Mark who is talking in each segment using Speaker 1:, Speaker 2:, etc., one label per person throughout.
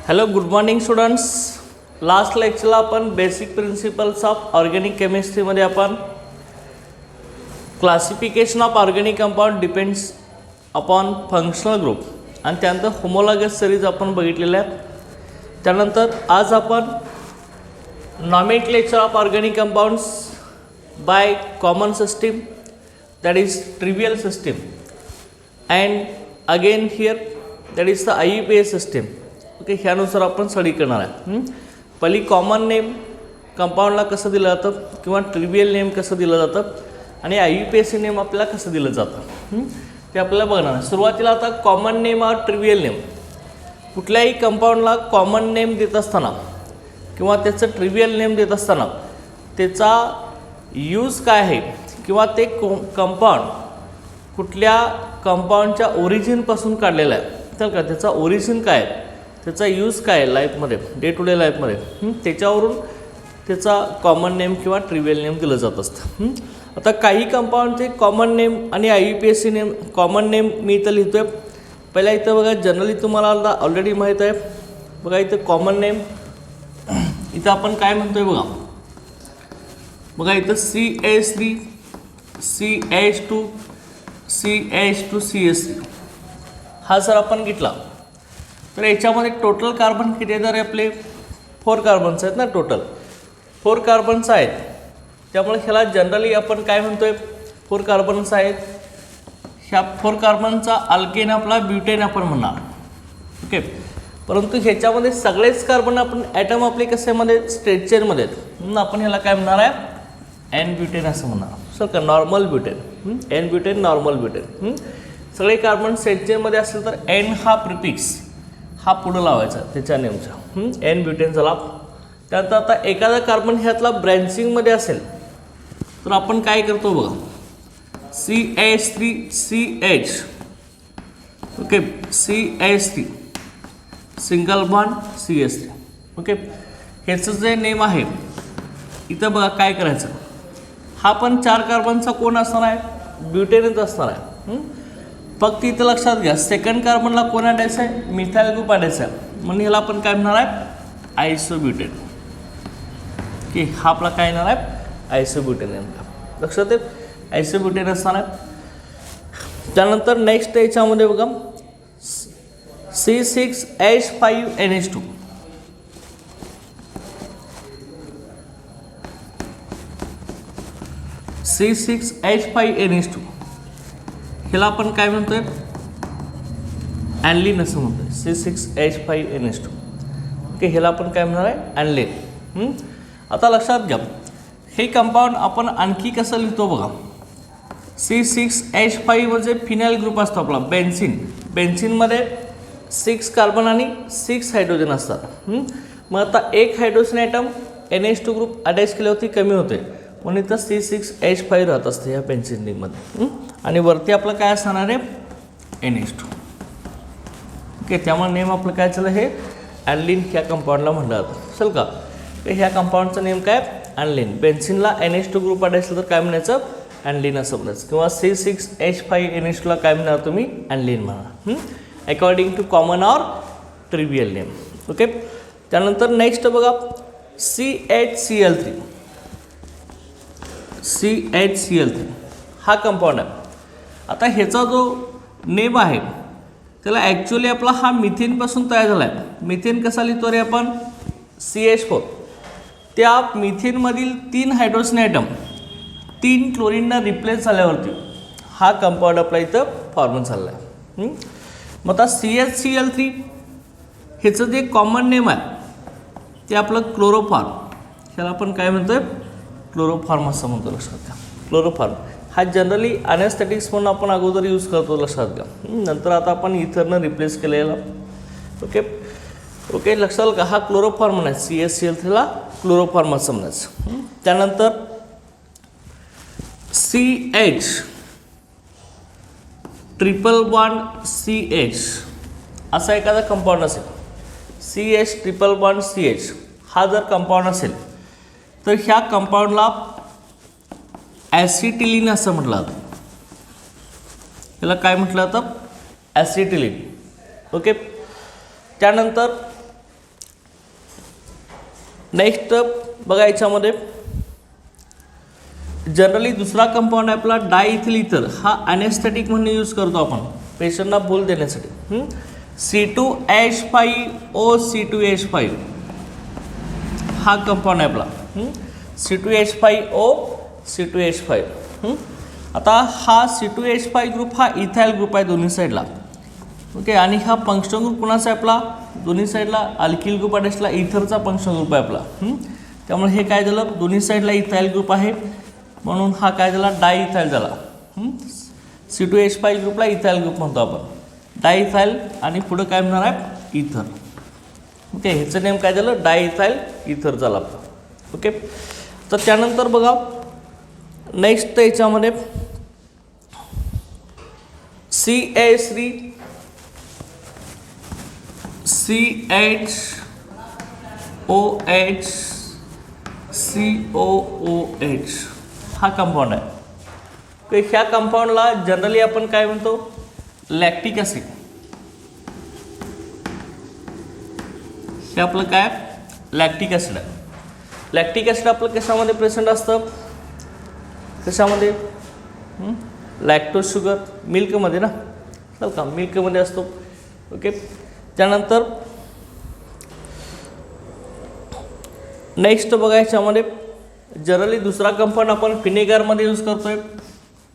Speaker 1: Hello good morning students. Last लेक्चरला आपण basic principles of organic केमिस्ट्रीमध्ये आपण classification of organic compound depends upon functional group आणि त्यानंतर होमोलॉगस सिरीज आपण बघितलेल्या आहेत. त्यानंतर आज आपण nomenclature of organic compounds by common system, that is trivial system, and again here that is the IUPAC system. Okay, ह्यानुसार आपण स्टडी करणार आहे. पहिली कॉमन नेम कंपाऊंडला कसं दिलं जातं किंवा ट्रिवियल नेम कसं दिलं जातं आणि IUPAC नेम आपल्याला कसं दिलं जातं ते आपल्याला बघणार आहे. सुरुवातीला आता कॉमन नेम और ट्रिवियल नेम. कुठल्याही कंपाऊंडला कॉमन नेम देत असताना किंवा त्याचं ट्रिवियल नेम देत असताना त्याचा यूज काय आहे किंवा ते कंपाऊंड कुठल्या कंपाऊंडच्या ओरिजिनपासून काढलेलं आहे तर का त्याचा ओरिजिन काय आहे, त्याचा यूज काय आहे लाईफमध्ये, डे टू डे लाईफमध्ये, त्याच्यावरून त्याचा कॉमन नेम किंवा ट्रिवियल नेम दिलं जात असतं. आता काही कंपाऊंडचे कॉमन नेम आणि IUPAC नेम. कॉमन नेम मी इथं लिहितो आहे. पहिला इथं बघा, जनरली तुम्हाला ऑलरेडी माहीत आहे. बघा इथं कॉमन नेम इथं आपण काय म्हणतो आहे बघा इथं CH3 CH2 CH2 CH3 हा जर आपण घेतला तर याच्यामध्ये टोटल कार्बन किती आहेत? आपले 4 कार्बन्स आहेत ना. टोटल 4 कार्बन्स आहेत. त्यामुळे ह्याला जनरली आपण काय म्हणतोय, 4 कार्बन्स आहेत. ह्या 4 कार्बनचा अल्केन आपला ब्युटेन आपण म्हणणार. ओके, परंतु ह्याच्यामध्ये सगळेच कार्बन आपण ॲटम आपले कशामध्ये स्ट्रेट चेनमध्ये आहेत म्हणून आपण ह्याला काय म्हणणार आहे, एन ब्युटेन असं म्हणणार. सर का normal butane, n butane, normal butane. सगळे कार्बन स्ट्रेट चेनमध्ये असेल तर एन हा प्रिफिक्स हा पुढं लावायचा त्याच्या नेमचा. एन ब्युटेन झाला. त्यानंतर आता एखादा कार्बन ह्यातला ब्रँचिंगमध्ये असेल तर आपण काय करतो बघा, CH3CH. Okay, CH3 single bond CH3. Okay, ह्याचं जे नेम आहे इथं बघा काय करायचं, हा पण 4 कार्बनचा कोण असणार आहे, ब्युटेनच असणार आहे. फक्त इथं लक्षात घ्या, सेकंड कार्बनला कोण आणायचं आहे, मिथाइल ग्रुप आणायचा आहे म्हणून ह्याला आपण काय म्हणणार आहे, आयसोब्युटेन. की हा आपला काय येणार आहे, आयसोब्युटेन नेमका. लक्षात आहे, आयसोब्युटेन असणार आहे. त्यानंतर नेक्स्ट याच्यामध्ये बघा C6H5NH2. C6H5NH2 ह्याला आपण काय म्हणतोय, ॲनलिन असं म्हणतोय. C6H5NH2. ओके, ह्याला आपण काय म्हणणार आहे, ॲनलिन. आता लक्षात घ्या, हे कंपाऊंड आपण आणखी कसं लिहितो बघा. C6H5 म्हणजे फिनाइल ग्रुप असतो आपला, बेन्झिन. बेन्झिनमध्ये 6 कार्बन आणि 6 हायड्रोजन असतात. मग आता एक hydrogen item NH2 group attach केल्यावरती कमी होते म्हणून इथं C6H5 राहत असते ह्या बेन्झिन रिंगमध्ये. आणि वरती आपलं काय असणार आहे, NH2. ओके, त्यामुळे नेम आपलं काय झालं, हे ॲनलिन ह्या कंपाऊंडला म्हटलं जातं. चल का, ह्या कंपाऊंडचं नेम काय, ॲनलिन. बेन्झिनला NH2 ग्रुप अटॅच तर काय म्हणायचं, ॲनलिन असं म्हणायचं. किंवा C6H5NH2ला काय म्हणणार तुम्ही, ॲनलिन म्हणा, अकॉर्डिंग टू कॉमन और ट्रिवियल नेम. ओके, त्यानंतर नेक्स्ट बघा CHCl3. CHCl3 हा कंपाऊंड आहे. आता ह्याचा जो नेम आहे त्याला ॲक्च्युअली आपला हा मिथेनपासून तयार झाला आहे. मिथेन कसा लिहितो रे आपण, CH4. त्या मिथेनमधील 3 हायड्रोजन ॲटम 3 क्लोरीननं रिप्लेस झाल्यावरती हा कंपाऊंड आपला इथं फॉर्म झाला आहे. मग आता CHCl3 ह्याचं जे कॉमन नेम आहे ते आपलं क्लोरोफॉर्म. ह्याला आपण काय म्हणतोय, क्लोरोफॉर्म असं म्हणतो. लक्षात घ्या, क्लोरोफॉर्म हा जनरली ॲनेस्थेटिक्स म्हणून आपण अगोदर यूज करतो. लक्षात घ्या, नंतर आता आपण इथरनं रिप्लेस केलेला. ओके ओके, लक्षात घ्या, हा क्लोरोफॉर्म म्हणायचं. CHCl3ला क्लोरोफॉर्म असं म्हणायचं. त्यानंतर CH ट्रिपल बॉन्ड CH असा एखादा कंपाऊंड असेल, CH ट्रिपल बॉन्ड CH हा जर कंपाऊंड असेल तर ह्या कंपाऊंडला ॲसिटिलीन असं म्हटलं जातं. याला काय म्हटलं जातं, ॲसिटिलीन. ओके, त्यानंतर नेक्स्ट बघा याच्यामध्ये जनरली दुसरा कंपाऊंड आहे आपला डायइथिल इथर. हा ॲनेस्थेटिक म्हणून यूज करतो आपण पेशंटला भूल देण्यासाठी. C2H5O C2H5 हा कंपाऊंड आहे आपला. C2H5O C2H5. आता हा C2H5 ग्रुप हा इथाइल ग्रुप आहे दोन्ही साईडला. ओके, आणि हा फंक्शनल ग्रुप कोणाचा आहे आपला, दोन्ही साईडला अल्किल ग्रुप अटॅचला इथरचा फंक्शनल ग्रुप आहे आपला. त्यामुळे हे काय झालं, दोन्ही साईडला इथाइल ग्रुप आहे म्हणून हा काय झाला, डायइथाइल झाला. C2H5 ग्रुपला इथाइल ग्रुप म्हणतो आपण, डायइथाइल, आणि पुढं काय म्हणणार आहे, इथर. ओके, ह्याचं नेम काय झालं, डायइथाइल इथर झाला. ओके, तर त्यानंतर बघा नेक्स्ट याच्यामध्ये CH3 CHOH COOH हा कंपाऊंड आहे. तर ह्या कंपाऊंडला जनरली आपण काय म्हणतो, लॅक्टिक ॲसिड. हे आपलं काय, लॅक्टिक ॲसिड आहे. लॅक्टिक ॲसिड आपलं कशामध्ये प्रेझेंट असतं, कशामध्ये, लॅक्टोज शुगर मिल्कमध्ये ना, चल का मिल्कमध्ये असतो. ओके, त्यानंतर नेक्स्ट बघा याच्यामध्ये जनरली दुसरा कंपाऊंड आपण व्हिनेगरमध्ये यूज करतोय,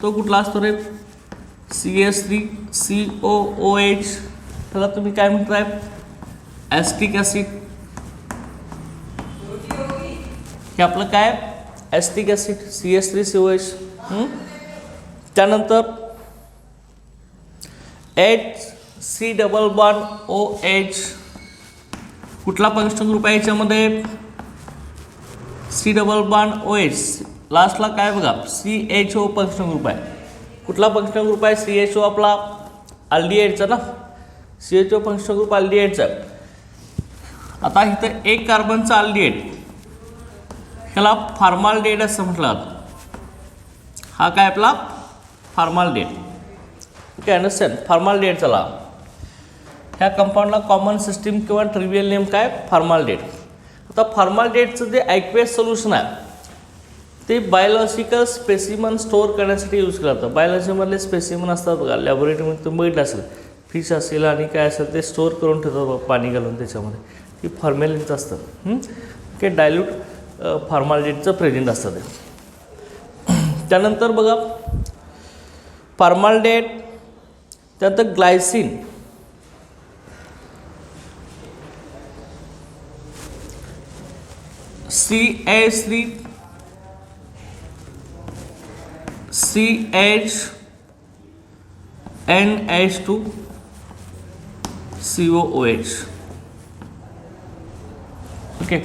Speaker 1: तो कुठला असतो रे, CH3COOH. त्याला तुम्ही काय म्हणताय, ॲस्टिक ॲसिड. हे आपलं काय, ॲस्टिक ॲसिड CH3COH. त्यानंतर HC⋯OH कुठला फंक्शनल ग्रुप आहे याच्यामध्ये, C⋯OH. लास्टला काय बघा, CHO फंक्शनल ग्रुप आहे. कुठला फंक्शनल ग्रुप आहे, CHO आपला अल्डिहाइडचा ना, CHO फंक्शनल ग्रुप अल्डिहाइडचा. आता इथं एक कार्बनचा अल्डिहाइड, ह्याला फॉर्माल्डिहाइड असं म्हटलं जातं. हा काय आपला फॉर्माल्डिहाइड. Okay, understand, formaldehyde. चला, ह्या कंपाऊंडला कॉमन सिस्टीम किंवा ट्रिवियल नेम काय, फॉर्माल्डिहाइड. आता फॉर्माल्डिहाइडचं जे ॲक्वेस सोल्युशन आहे ते बायोलॉजिकल स्पेसिमन स्टोअर करण्यासाठी यूज केलं जातं. बायोलॉजीमधले स्पेसिमन असतात बघा, लॅबोरेटरीमध्ये तुम्ही बघितलं असेल, फिश असेल आणि काय असेल ते स्टोअर करून ठेवतात बघा पाणी घालून त्याच्यामध्ये, ते फॉर्मॅलिनचं असतं. ओके, डायल्यूट फॉर्माल्डिहाइडचं प्रेझेंट असतं ते. त्यानंतर बघा फॉर्माल्डिहाइड, त्यानंतर Glycine, CH3 CHNH2 COOH. Okay,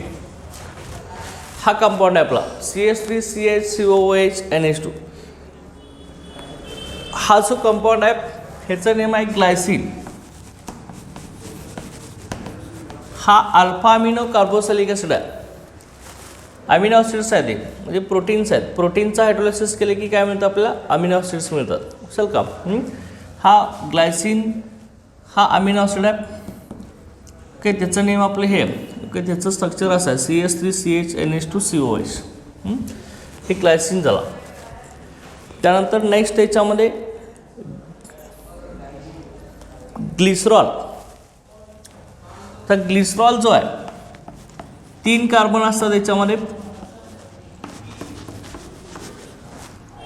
Speaker 1: हा कंपाऊंड आहे आपला CH3 CHCOOH NH2. हा जो कंपाऊंड आहे ह्याचं नेम आहे ग्लायसिन. हा अल्फा अमिनो कार्बोक्सिलिक ॲसिड आहे. अमिनो ॲसिड्स आहेत, म्हणजे प्रोटीन्स आहेत. प्रोटीनचा हायड्रोलायसिस केले की काय मिळतं आपल्याला, अमिनो ॲसिड्स मिळतात. चल का, हा ग्लायसिन हा अमिनो ॲसिड आहे. ओके, त्याचं नेम आपलं हे, ओके, त्याचं स्ट्रक्चर असं आहे CH3 CHNH2 COOH. हे ग्लायसिन झाला. त्यानंतर नेक्स्ट याच्यामध्ये ग्लिसरॉल. तर ग्लिसरॉल जो आहे 3 कार्बन असतात याच्यामध्ये,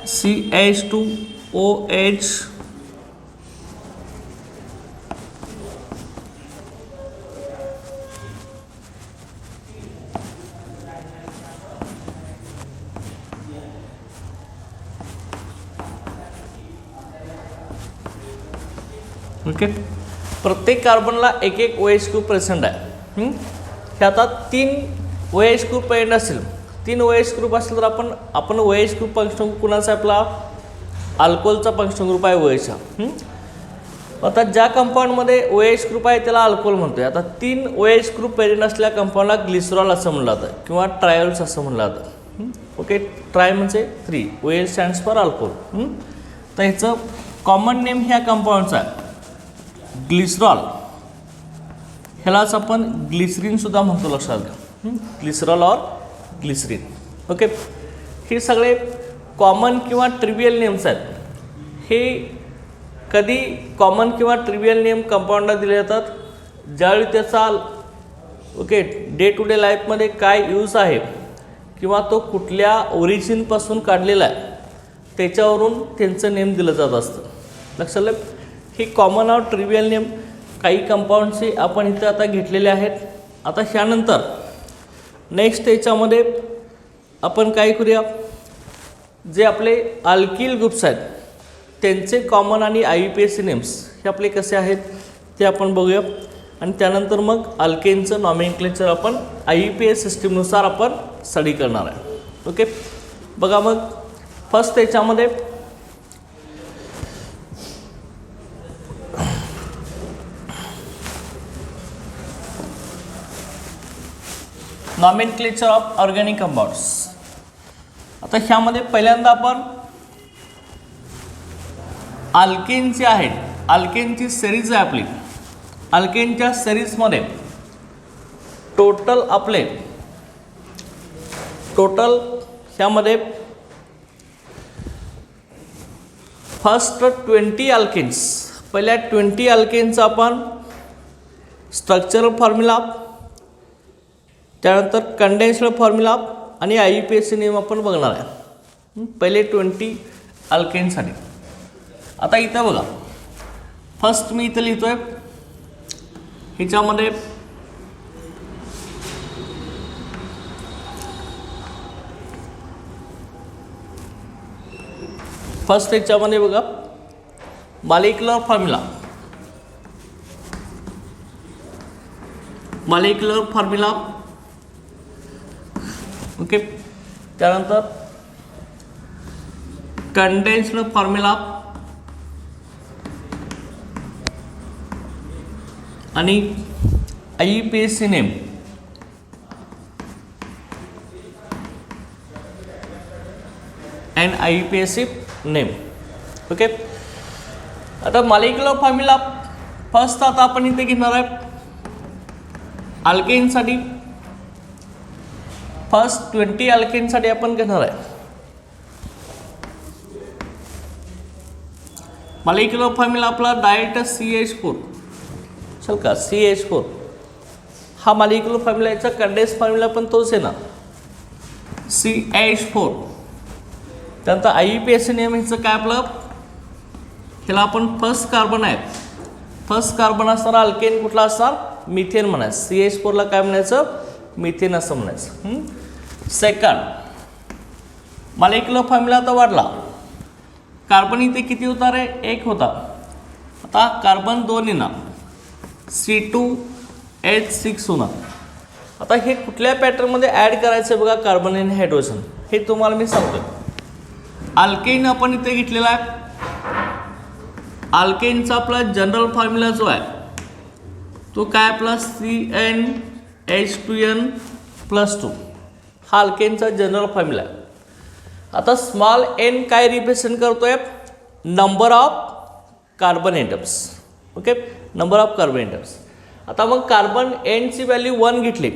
Speaker 1: CH2OH ओके, प्रत्येक कार्बनला एक एक OH ग्रुप प्रेझेंट आहे. हे आता 3 OH ग्रुप प्रेझेंट असेल, 3 OH ग्रुप असेल तर आपण OH ग्रुप फंक्शनल ग्रुप कुणाचा आपला अल्कोहोलचा फंक्शनल ग्रुप आहे OH. आता ज्या कंपाऊंडमध्ये OH ग्रुप आहे त्याला अल्कोहोल म्हणतोय. आता 3 OH ग्रुप प्रेझेंट असलेल्या कंपाऊंडला ग्लिसरॉल असं म्हणलं जातं किंवा ट्रायोल्स असं म्हणलं जातं. ओके, ट्राय म्हणजे 3, OH स्टँड्स फॉर अल्कोहोल. तर ह्याचं कॉमन नेम ह्या कंपाऊंडचा आहे ग्लिसरॉल. ह्यालाच आपण ग्लिसरीन सुद्धा म्हणतो, लक्षात घ्या. ग्लिसरॉल और ग्लिसरीन. ओके, हे सगळे कॉमन किंवा ट्रिवियल नेम्स आहेत. हे कधी कॉमन किंवा ट्रिवियल नेम कंपाऊंडला दिले जातात ज्यावेळी त्याचा ओके डे टू डे लाईफमध्ये काय यूज आहे किंवा तो कुठल्या ओरिजिनपासून काढलेला आहे त्याच्यावरून त्यांचं नेम दिलं जात असतं. लक्षात आलं. ही कॉमन और ट्रिवियल नेम काही कंपाऊंडचे आपण इथे आता घेतलेले आहेत. आता ह्यानंतर नेक्स्ट याच्यामध्ये आपण काय करूया, जे आपले अल्किल ग्रुप्स आहेत त्यांचे कॉमन आणि IUPAC नेम्स हे आपले कसे आहेत ते आपण बघूया. आणि त्यानंतर मग अल्केनचं नॉमेनक्लेचर आपण IUPAC सिस्टीमनुसार आपण स्टडी करणार आहे. ओके, बघा मग फर्स्ट त्याच्यामध्ये नॉमेनक्लेचर ऑफ ऑर्गॅनिक कंपाऊंड्स. आता ह्यामध्ये पहिल्यांदा आपण अल्केन जे आहेत, अल्केनची सिरीज आहे आपली. अल्केनच्या सिरीजमध्ये टोटल ह्यामध्ये फर्स्ट 20 अल्केन्स, पहिल्या 20 अल्केनचा आपण स्ट्रक्चरल फॉर्म्युला, त्यानंतर कंडेन्स्ड फॉर्म्युला आणि IUPAC नेम आपण बघणार आहे पहिले 20 अल्केनसाठी. आता इथं बघा, फर्स्ट मी इथं लिहितोय ह्याच्यामध्ये फर्स्ट ह्याच्यामध्ये बघा मॉलिक्युलर फॉर्म्युला. ओके, त्यानंतर कंडेन्स्ड फॉर्म्युला आणि IUPAC name. And IUPAC name. Okay, आता मॉलिक्युलर फॉर्म्युला फर्स्ट आता आपण इथे घेणार आहे अल्केनसाठी. फर्स्ट 20 अल्केनसाठी आपण घेणार आहे मॉलिक्युलर फॉर्म्युला आपला डायरेक्ट CH4. चल का CH4 हा मॉलिक्युलर फॉर्म्युला, याचा कंडेन्स फॉर्म्युला पण तोच आहे ना CH4. त्यानंतर IUPAC नेम ह्याचं काय आपलं, ह्याला आपण फर्स्ट कार्बन आहे, फर्स्ट कार्बन असणारा अल्केन कुठला असणार, मिथेन म्हणायचं. CH4ला काय म्हणायचं, मिथेन असं म्हणायचं. सेकंड मॉलिक्युलर फॉर्म्युला आता वाढला, कार्बन इथे किती होता रे, 1 होता. आता कार्बन 2 येणार, C2H6 होणार. आता हे कुठल्या पॅटर्नमध्ये ॲड करायचं बघा, कार्बन आणि हायड्रोजन, हे तुम्हाला मी सांगतो. अल्केन आपण इथे घेतलेला आहे. अल्केनचा आपला जनरल फॉर्म्युला जो आहे तो काय आपला CnH2n+2 हा अल्केनचा जनरल फॉर्म्युला आहे. आता स्मॉल n काय रिप्रेझेंट करतोय, number of carbon atoms. Okay, number of carbon atoms. आता मग कार्बन nची व्हॅल्यू 1 घेतली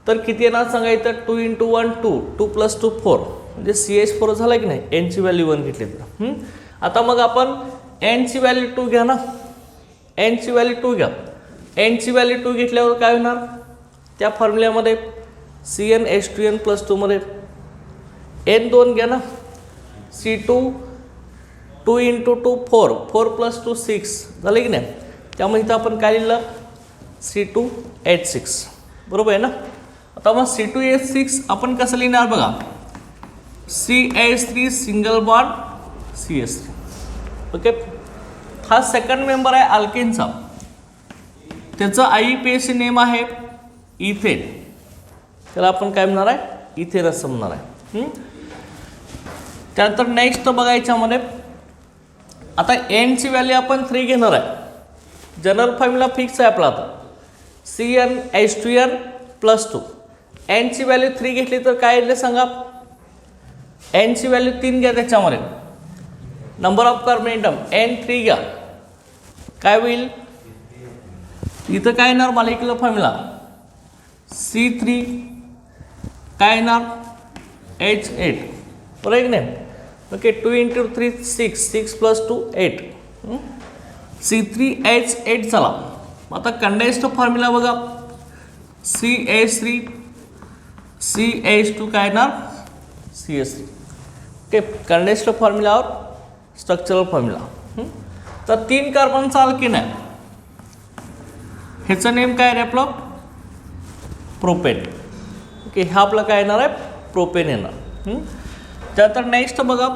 Speaker 1: तर किती येणार सांगायचं, 2 × 1 2, 2 + 2 4, म्हणजे CH4 झाला की नाही, nची व्हॅल्यू 1 घेतली तर. आता मग आपण nची व्हॅल्यू 2 घ्या ना, nची व्हॅल्यू 2 घ्या. nची व्हॅल्यू 2 घेतल्यावर काय होणार, त्या फॉर्म्युल्यामध्ये CnH2n+2 मध्ये n2 घ्या ना, C2 2 × 2 4, 4 + 2 6 झालं की नाही. त्यामुळे इथं आपण काय लिहिलं, C2H6. बरोबर आहे ना. आता मग C2H6 आपण कसं लिहिणार बघा, CH3 single bond CH3. Okay, हा सेकंड मेंबर आहे अल्केनचा, त्याचं IUPAC नेम आहे इथेन. त्याला आपण काय म्हणणार आहे, इथेन असं म्हणणार आहे. त्यानंतर नेक्स्ट बघा याच्यामध्ये आता nची व्हॅल्यू आपण 3 घेणार आहे. जनरल फॉर्म्युला फिक्स आहे आपला आता CnH2n+2. nची व्हॅल्यू 3 घेतली तर काय येईल सांगा, nची व्हॅल्यू 3 घ्या, त्याच्यामध्ये number of carbon atom n3 घ्या, काय होईल इथं काय येणार मॉलिक्युलर फॉर्म्युला C3 काय येणार H8 बरोबर आहे की नाही. ओके 2 × 3 6 6 + 2 8 C3H8 चला. आता कंडेन्स्ड फॉर्म्युला बघा CH3 CH2 काय येणार CS3. ओके कंडेन्स्ड फॉर्म्युलावर स्ट्रक्चरल फॉर्म्युला. तर 3 कार्बनचा अल्केन आहे. ह्याचं नेम काय रे आपलं प्रोपेन. ओके हा आपला काय येणार आहे प्रोपेन येणार. त्यानंतर नेक्स्ट बघा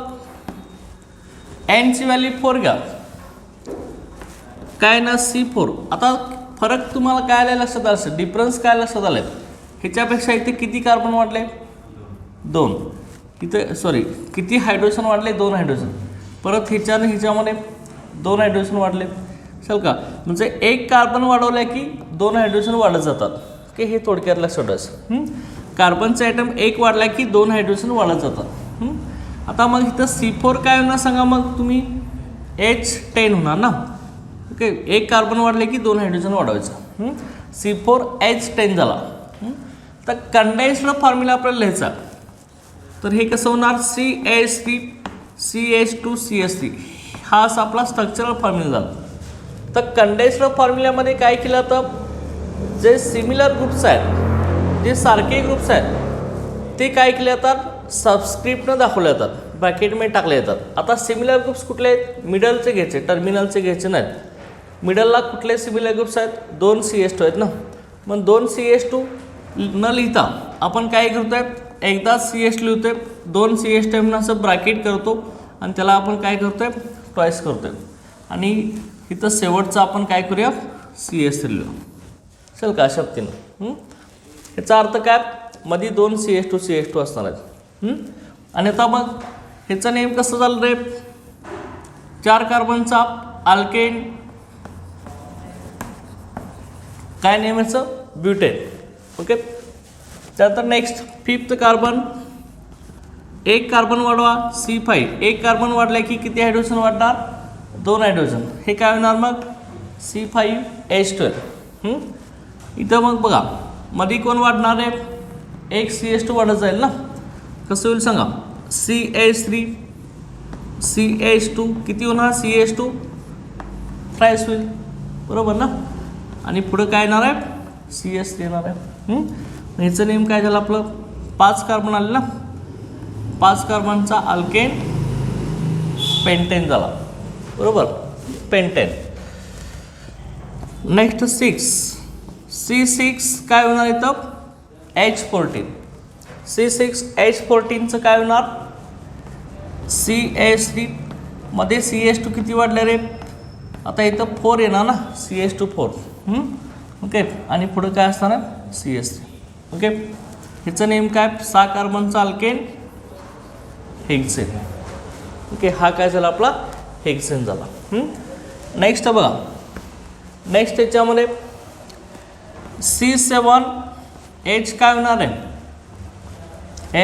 Speaker 1: एनची व्हॅल्यू 4 घ्या काय ना C4. आता फरक तुम्हाला काय आलं लक्षात आलं डिफरन्स काय लक्षात आलं ह्याच्यापेक्षा इथे किती कार्बन वाढले 2. इथे सॉरी किती हायड्रोजन वाढले 2 हायड्रोजन. परत ह्याच्यामध्ये 2 हायड्रोजन वाढले चल का. म्हणजे एक कार्बन वाढवलं की 2 हायड्रोजन वाढत जातात. ओके हे थोडक्यात लक्षात ठेवायचं. कार्बनचा आयटम एक वाढला की 2 हायड्रोजन वाढत जातात. आता मग इथं C4 काय होणार सांगा मग तुम्ही H10 होणार ना. ओके एक कार्बन वाढले की 2 हायड्रोजन वाढवायचं. C4H10 झाला. तर कंडेन्स्ड फॉर्म्युला आपल्याला लिहायचा. तर हे कसं होणार CH3 CH2 CH3 हा असा आपला स्ट्रक्चरल फॉर्म्युला झाला. तर कंडेन्स्ड फॉर्म्युल्यामध्ये काय केलं तर जे सिमिलर ग्रुप्स आहेत जे सारखे ग्रुप्स आहेत ते काय केले जातात सबस्क्रिप्टनं दाखवले जातात ब्रॅकेटमध्ये टाकले जातात. आता सिमिलर ग्रुप्स कुठले आहेत मिडलचे घ्यायचे टर्मिनलचे घ्यायचे नाहीत. मिडलला कुठले सिमिलर ग्रुप्स आहेत 2 CH2 आहेत ना. मग 2 CH2 न लिहिता आपण काय करतोय एकदा CH लिहितोय 2 CH म्हणून असं ब्रॅकेट करतो आणि त्याला आपण काय करतोय ट्वाईस करतोय आणि इथं शेवटचं आपण काय करूया CH3 लिहू चल का अशा पद्धतीनं. ह्याचा अर्थ काय मध्ये 2 CH2 असणार आहेत. आणि आता मग ह्याचं नेम कसं झालं रे 4 कार्बनचा अल्केन काय नेम याचं ब्युटेन. ओके त्यानंतर नेक्स्ट 5th कार्बन एक कार्बन वाढवा C5 एक कार्बन वाढला की किती हायड्रोजन वाढणार 2 हायड्रोजन. हे काय होणार मग C5H12. इथं मग बघा मध्ये कोण वाढणार आहे एक CH2 वाढत जाईल ना. कसं होईल सांगा CH3 CH2 किती होणार CH2 ट्रायस होईल बरोबर ना. आणि पुढं काय येणार आहे CH3 येणार आहे. ह्याचं नेम काय झालं आपलं 5 कार्बन आले ना 5 कार्बनचा अल्केन पेंटेन झाला बरोबर पेंटेन. नेक्स्ट 6 C6 काय होणार इथं H14 C6H14चं काय होणार CH3 मध्ये CH2 किती वाढले रे आता इथं 4 येणार ना CH2 4. ओके आणि पुढं काय असणार CH3. ओके ह्याचं नेम काय 6 कार्बनचा अल्केन हेक्सेन. ओके हा काय झाला आपला हेक्सेन झाला. नेक्स्ट बघा नेक्स्ट याच्यामध्ये C7H काय होणार आहे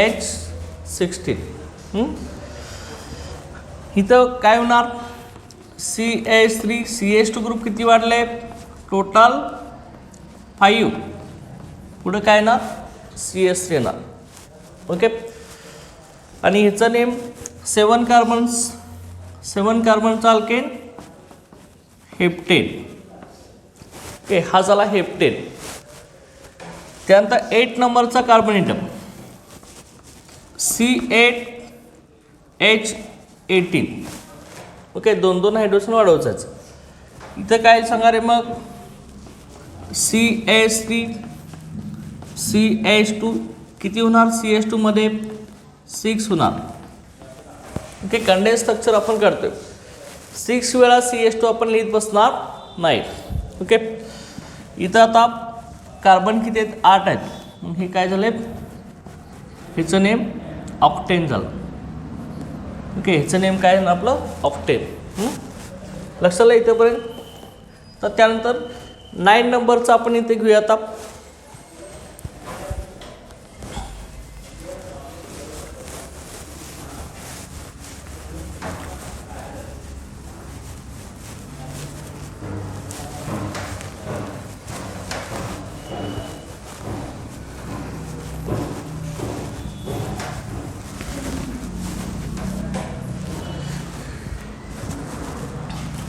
Speaker 1: H16. इथं काय होणार CH3 CH2 ग्रुप किती वाढले टोटल 5. पुढं काय येणार CH3 येणार. ओके आणि ह्याचं नेम 7 कार्बनचा अल्केन हेप्टेन. ओके हा झाला हेप्टेन. त्यानंतर 8 नंबरचा carbon atom C8H18. Okay 2 hydrogen वाढवायचं. इथं काय सांगणार आहे मग CH3 CH2 किती होणार CH2 मध्ये 6 होणार. ओके कंडेन्स स्ट्रक्चर आपण करतोय 6 वेळा CH2 आपण लिहित बसणार नाही. ओके इथं आता कार्बन किती आहेत 8 आहेत. हे काय झाले ह्याचं नेम ऑक्टेन झालं. ओके ह्याचं नेम काय झालं आपलं ऑक्टेन. लक्षात आलं इथंपर्यंत. तर त्यानंतर 9 नंबरचं आपण इथे घेऊया आता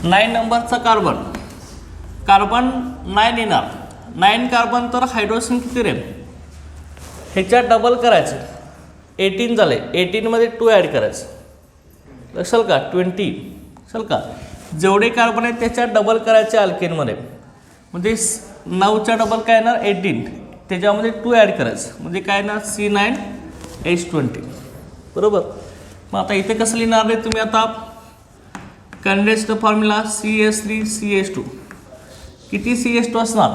Speaker 1: 9 नंबरचा कार्बन 9 येणार. 9 कार्बन तर हायड्रोजन किती रे, ह्याच्यात डबल करायचं, 18 झाले, 18 मध्ये 2 ॲड करायचं, लक्षाल का 20, चल का जेवढे कार्बन आहेत त्याच्यात डबल करायचे अल्केनमध्ये, म्हणजे 9च्या डबल काय येणार 18, त्याच्यामध्ये 2 ॲड करायचं, म्हणजे काय येणार C9H20, बरोबर. मग आता इथे कसं लिहिणार रे तुम्ही, आता कंडेन्स्ड फॉर्म्युला CH3CH2, किती CH2 असणार,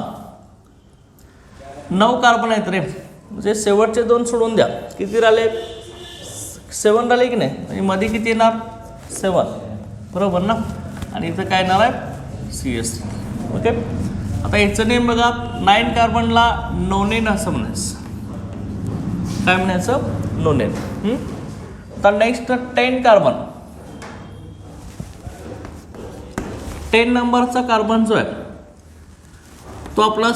Speaker 1: 9 कार्बन आहेत रे, म्हणजे शेवटचे 2 सोडून द्या, किती राहिले 7 राहिले की नाही, म्हणजे मध्ये किती येणार 7, बरोबर ना. आणि इथं काय येणार आहे CH3. ओके, आता याचं नेम बघा, 9 कार्बनला नोनेन असं म्हणायचं, काय म्हणायचं नोनेन. तर नेक्स्ट 10 कार्बन, 10 नंबरचा कार्बन जो आहे तो आपला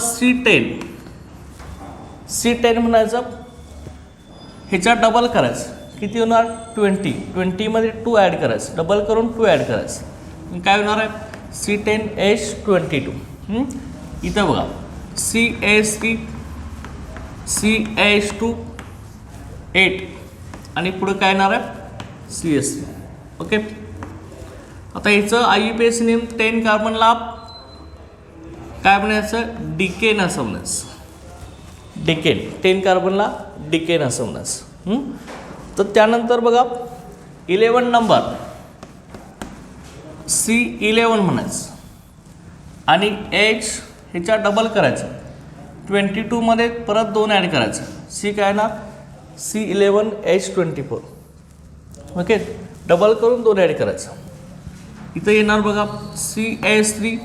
Speaker 1: C10 म्हणायचं, ह्याच्यात डबल करायचं, किती होणार 20 मध्ये 2 ॲड करायचं, डबल करून 2 ॲड करायचं, काय होणार आहे C10H22. इथं बघा CH3 CH2 8 आणि पुढं काय येणार आहे CH3. ओके, आता याचं IUPAC नेम 10 कार्बनला काय म्हणायचं डिकेन असं म्हणायचं, डिकेन 10 कार्बनला डिकेन असं म्हणायचं. तर त्यानंतर बघा 11 नंबर C11 म्हणायचं आणि H ह्याच्या डबल करायचं, 22 मध्ये परत 2 ॲड करायचं, C काय ना C11H24. ओके, डबल करून 2 ॲड करायचं, इथं येणार बघा CH3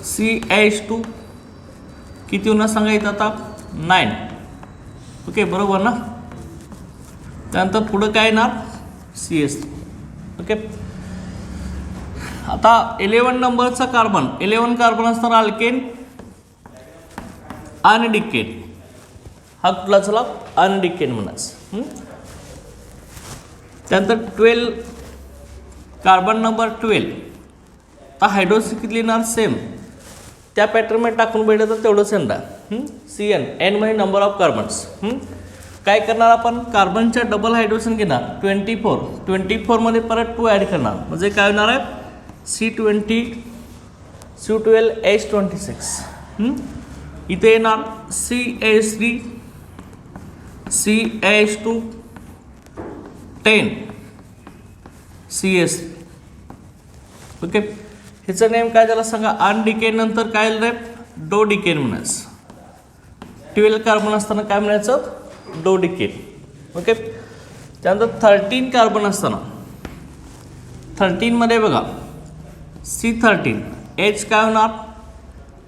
Speaker 1: CH2 किती होणार सांगा इथं आता 9. ओके, बरोबर ना. त्यानंतर पुढं काय येणार CH3. ओके, आता 11 नंबरचा कार्बन, 11 कार्बन असणार अल्केन आणि डिकेन, हा कुठला चला अनडिकेन म्हणायचं. त्यानंतर 12 कार्बन नंबर 12, आता हायड्रोजन किती लिहिणार सेम, त्या पॅटर्नमध्ये टाकून भेटलं तर तेवढंच येणार. CN, N म्हणजे नंबर ऑफ कार्बन्स. काय करणार आपण, कार्बनच्या डबल हायड्रोजन घेणार 24 मध्ये परत 2 ॲड करणार, म्हणजे काय होणार आहे C12H26. इथे येणार CH3 CH2 10 CH3. ओके, ह्याचं नेम काय झालं सांगा, अनडिकेन नंतर काय रे डोडिकेन म्हणायचं, 12 कार्बन असताना काय म्हणायचं डोडिकेन. ओके, त्यानंतर 13 कार्बन असताना 13 मध्ये बघा C13 H काय होणार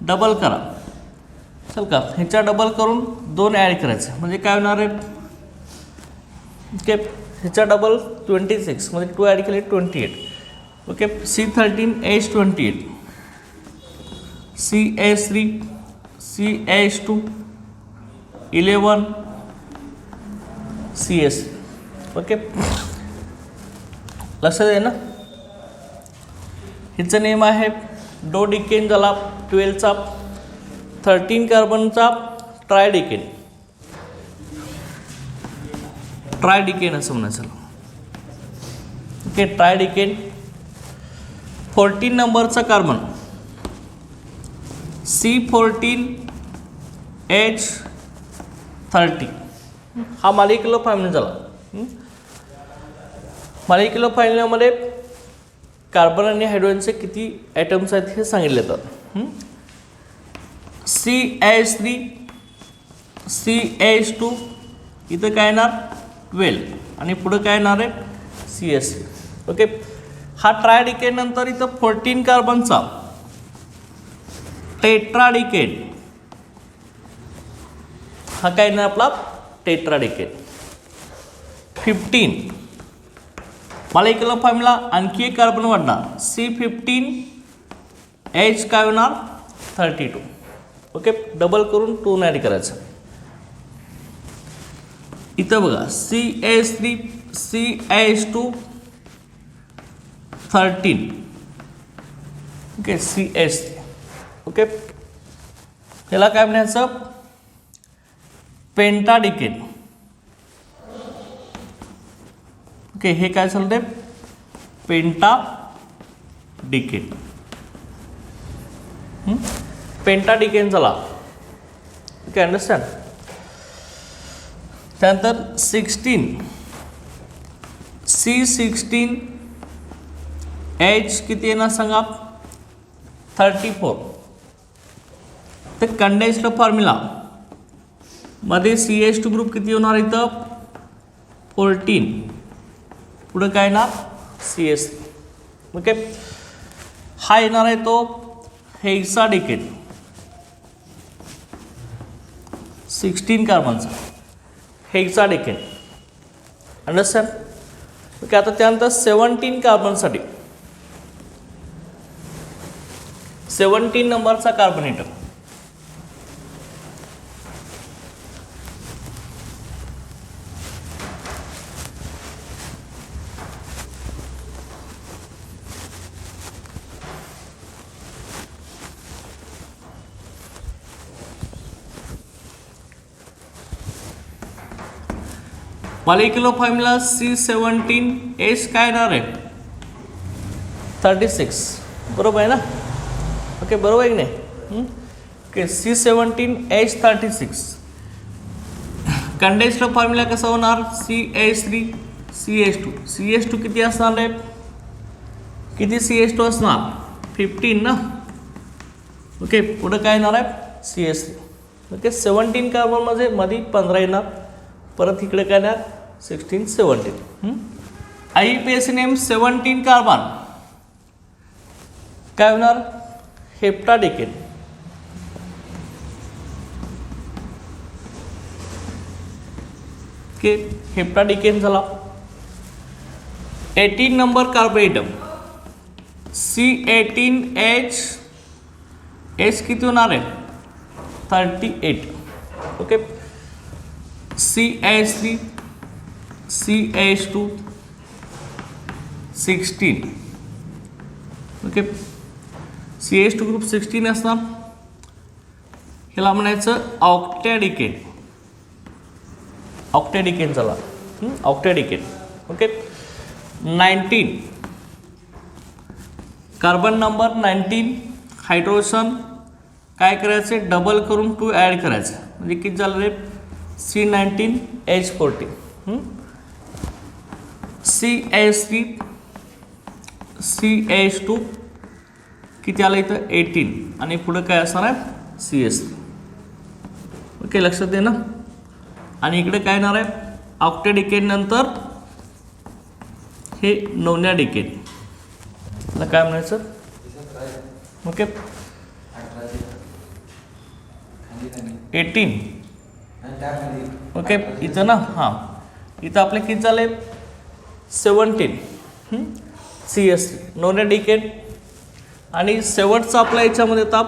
Speaker 1: डबल करा, चल का ह्याच्या डबल करून 2 ॲड करायचं, म्हणजे काय होणार आहे ओके, ह्याच्या डबल 26 मध्ये 2 ॲड केले 28. Okay, C13H28 CH3 CH2 11 CS. Okay, लक्षात आहे ना. हिचं नेम आहे डोडिकेन झाला 12चा, 13 कार्बनचा ट्रायडिकेन असं म्हणायचं. ओके, ट्रायडिकेन. 14 नंबरचा कार्बन C14H30, हा मॉलिक्युलर फॉर्म्युला झाला. मॉलिक्युलर फॉर्म्युल्यामध्ये कार्बन आणि हायड्रोजनचे किती ॲटम्स आहेत हे सांगितले जातात. CH3 CH2 इथं काय येणार 12 आणि पुढं काय येणार आहे CH3. ओके, हा ट्रायडिकेन नंतर इथं 14 कार्बनचा टेट्राडिकेन, हा काय येणार आपला टेट्राडिकेन. 15 मॉलिक्युलर फॉर्म्युला आणखी एक कार्बन वाढणार C15H काय होणार 32. ओके, डबल करून 2 ॲड करायचं. इथं बघा CH3 CH2 13 okay CS. Okay ह्याला काय म्हणायचं पेंटाडिकेन. ओके हे काय चालते पेंटाडिकेन. पेंटाडिकेन चला. Okay understand. त्यानंतर 16 C16H किती येणार सांगा 34. तर कंडेन्स्ड फॉर्म्युला मध्ये CH2 ग्रुप किती होणार इथं 14. पुढे काय येणार CS. ओके हा येणार आहे तो हेक्साडिकेन 16 कार्बनचा हेक्साडिकेन. अंडरस्टँड. ओके आता त्यानंतर 17 कार्बनसाठी 17 नंबरचा carbon atom molecular formula C17H काय येणार आहे 36. बरोबर आहे ना. ओके बरोबर आहे की नाही. Okay C17H36. कंडेन्स्ड फॉर्म्युला कसा होणार CH3CH2. CH2 किती असणार आहे किती CH2 असणार 15 ना. ओके पुढे काय येणार आहे CH3. ओके 17 कार्बन मध्ये 15 येणार. परत इकडे काय येणार 16 17. IUPAC नेम 17 कार्बन काय होणार हेप्टाडिकेन. ओके हेप्टाडिकेन झाला. 18 नंबर कार्बन एटम C18H किती होणार आहे 38. Okay CH3 CH2 16. Okay CH2 group 16 असणार. ह्याला म्हणायचं ऑक्टॅडिकेन. ऑक्टॅडिकेन चला ऑक्टॅडिकेन. ओके 19 कार्बन नंबर 19 हायड्रोजन काय करायचे डबल करून 2 ॲड करायचं म्हणजे किती झालं रे C19H14. CH3 CH2 किती आलं इथं 18 आणि पुढे काय असणार आहे CS. ओके लक्षात दे ना. आणि इकडे काय येणार आहे ऑक्टॅडिकेन नंतर हे नोनॅडिकेन. त्याला काय म्हणायचं ओके 18. ओके इथं ना हां इथं आपले किती झाले 17 CS नोनॅडिकेन. आणि शेवटचा आपल्या याच्यामध्ये आता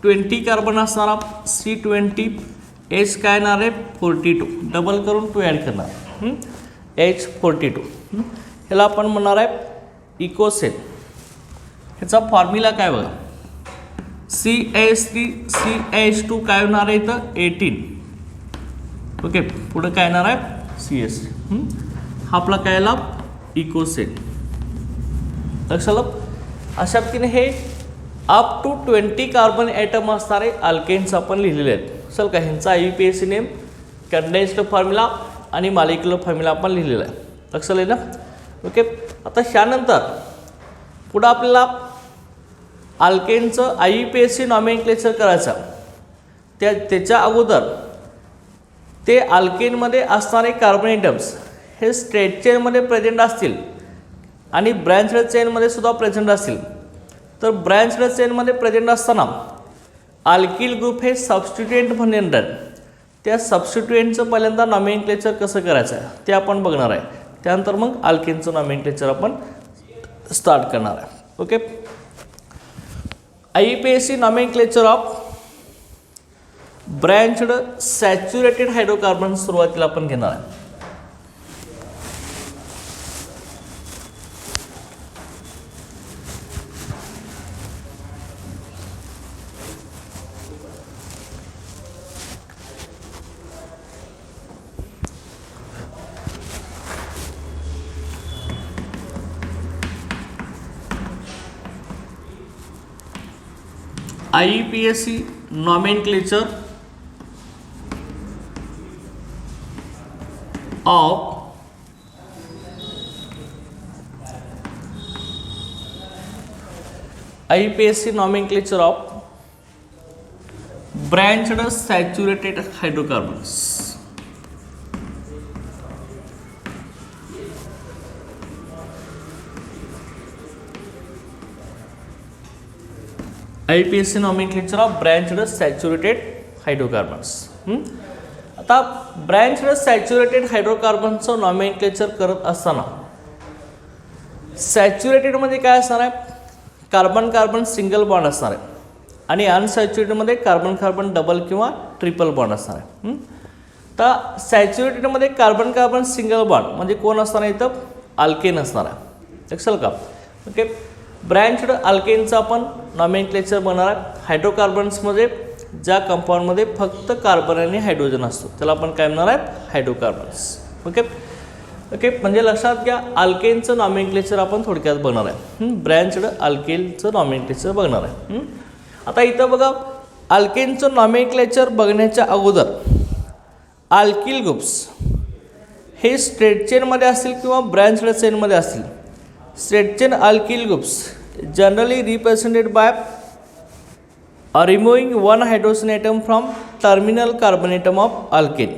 Speaker 1: 20 कार्बन असणारा C20H काय येणार आहे 42 डबल करून 2 ॲड करणार H42. ह्याला आपण म्हणणार आहे इकोसेन. ह्याचा फॉर्म्युला काय बघा CH3 CH2 काय होणार आहे इथं 18. ओके पुढे काय येणार आहे CS. हा आपला काय आला इकोसेन. लक्षात अशा पद्धतीने हे अप टू 20 कार्बन ॲटम असणारे अल्केन्स आपण लिहिलेले आहेत. चल का ह्यांचा IUPAC नेम कंडेन्स्ड फॉर्म्युला आणि मॉलिक्युलर फॉर्म्युला आपण लिहिलेला आहे. लक्षात आलं ना. ओके आता ह्यानंतर पुढं आपल्याला अल्केनचं IUPAC नॉमेनक्लेचर करायचं. त्याच्या अगोदर ते अल्केनमध्ये असणारे कार्बन ॲटम्स हे स्ट्रेट चेनमध्ये प्रेझेंट असतील आणि ब्रँच्ड चेनमध्ये सुद्धा प्रेझेंट असतील. तर ब्रँच्ड चेनमध्ये प्रेझेंट असताना अल्किल ग्रुप हे सबस्टिट्युएंट म्हणून त्या सबस्टिट्युएंटचं पहिल्यांदा नॉमेनक्लेचर कसं करायचं आहे ते आपण बघणार आहे. त्यानंतर मग अल्केनचं नॉमेनक्लेचर आपण स्टार्ट करणार आहे. Okay IUPAC nomenclature of branched saturated hydrocarbon सुरुवातीला आपण घेणार आहे. IUPAC nomenclature of IUPAC nomenclature of branched saturated hydrocarbons. IUPAC nomenclature of branched saturated hydrocarbons. आता ब्रँच्ड सॅच्युरेटेड हायड्रोकार्बनचं नॉमेनक्लेचर करत असताना सॅच्युरेटेडमध्ये काय असणार आहे, कार्बन कार्बन सिंगल बॉन्ड असणार आहे आणि अनसॅच्युरेटेडमध्ये कार्बन कार्बन डबल किंवा ट्रिपल बॉन्ड असणार आहे. तर सॅच्युरेटेडमध्ये कार्बन कार्बन सिंगल बॉन्ड म्हणजे कोण असणार आहे, इथं अल्केन असणार आहे. लक्षात का? ओके, ब्रँच्ड अल्केनचं आपण नॉमेनक्लेचर बनणार आहे. हायड्रोकार्बन्समध्ये ज्या कंपाऊंडमध्ये फक्त कार्बन आणि हायड्रोजन असतो त्याला आपण काय म्हणणार आहे, हायड्रोकार्बन्स. ओके ओके, म्हणजे लक्षात घ्या अल्केनचं नॉमेनक्लेचर आपण थोडक्यात बघणार आहे. ब्रँच्ड अल्केनचं नॉमेनक्लेचर बघणार आहे. आता इथं बघा, अल्केनचं नॉमेनक्लेचर बघण्याच्या अगोदर अल्किल ग्रुप्स हे स्ट्रेट चेनमध्ये असतील किंवा ब्रँच्ड चेनमध्ये असतील. Straight chain alkyl groups generally represented by removing one hydrogen atom from terminal carbon atom of alkane.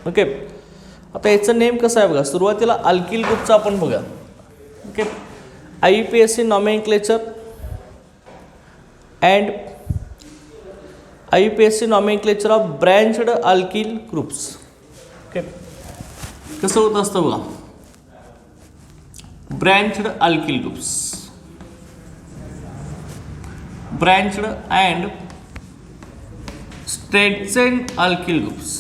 Speaker 1: Okay, आता याचं नेम कसं आहे बघा. सुरुवातीला अल्किल ग्रुपचं आपण बघा. Okay, IUPAC nomenclature and IUPAC nomenclature of branched alkyl groups. Okay, कसं होत असतं बघा. Branched alkyl groups, branched and straight chain alkyl groups.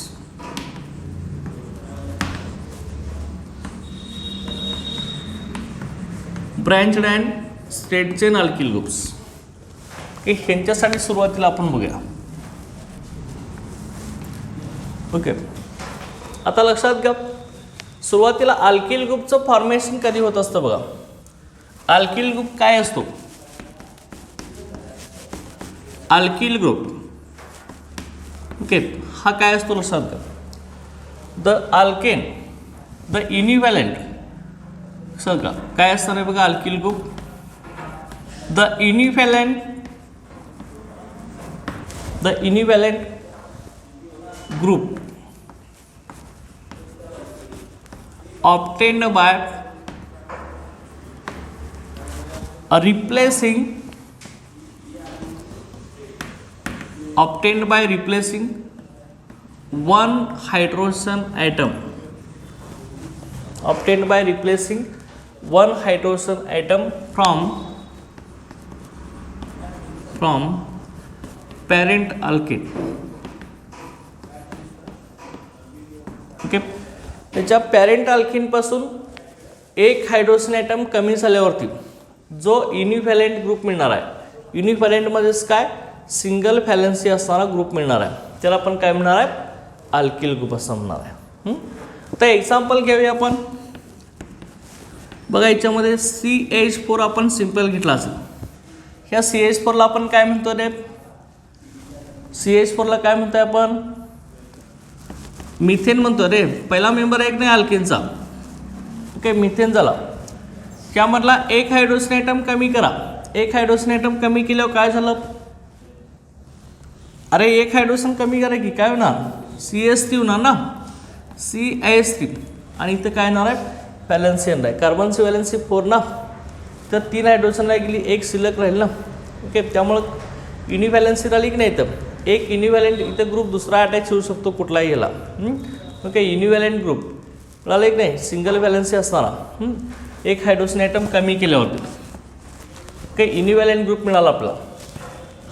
Speaker 1: Branched and straight chain alkyl groups हे ह्यांच्यासाठी सुरुवातीला आपण बघूया. ओके, आता लक्षात घ्या सुरुवातीला अल्किल ग्रुपचं फॉर्मेशन कधी होत असतं बघा. अल्किल ग्रुप काय असतो, अल्किल ग्रुप ओके हा काय असतो लक्षात घ्या. द अल्केन द इनिव्हॅलेंट सगळं काय असणार आहे बघा. Alkyl group the univalent group obtained by replacing one hydrogen atom from parent alkane. Okay, त्याच्या पॅरेंट अल्किनपासून एक हायड्रोजन ॲटम कमी झाल्यावरती जो युनिव्हॅलेंट ग्रुप मिळणार आहे. युनिव्हॅलेंटमध्येच काय सिंगल व्हॅलेन्सी असणारा ग्रुप मिळणार आहे त्याला आपण काय म्हणणार आहे, अल्किल ग्रुप असं म्हणणार आहे. आता एक्झाम्पल घेऊया आपण बघा. याच्यामध्ये CH4 आपण सिम्पल घेतला असेल. ह्या CH4ला आपण काय म्हणतो रे, CH4ला काय म्हणतोय आपण, मिथेन म्हणतो रे. पहिला मेंबर एक नाही अल्केनचा. ओके, मिथेन झाला. त्यामधला एक हायड्रोजन ॲटम कमी करा. एक हायड्रोजन ॲटम कमी केल्यावर काय झालं, अरे एक हायड्रोजन कमी करा की काय होणार, CH3 होणार ना, CH3. आणि इथं काय येणार आहे, व्हॅलेन्सी येणार आहे. कार्बनची व्हॅलेन्सी 4 ना, तर 3 हायड्रोजनला गेली, एक शिल्लक राहील ना. ओके, त्यामुळं युनिव्हॅलेन्सी राहिली की नाही, तर एक युनिव्हॅलेंट इथं ग्रुप दुसरा अटॅच होऊ शकतो कुठलाही याला. ओके, युनिव्हॅलेंट ग्रुप मिळाला एक नाही, सिंगल व्हॅलेन्सी असणारा एक हायड्रोजन ॲटम कमी केल्यावरती. ओके, युनिव्हॅलेंट ग्रुप मिळाला आपला.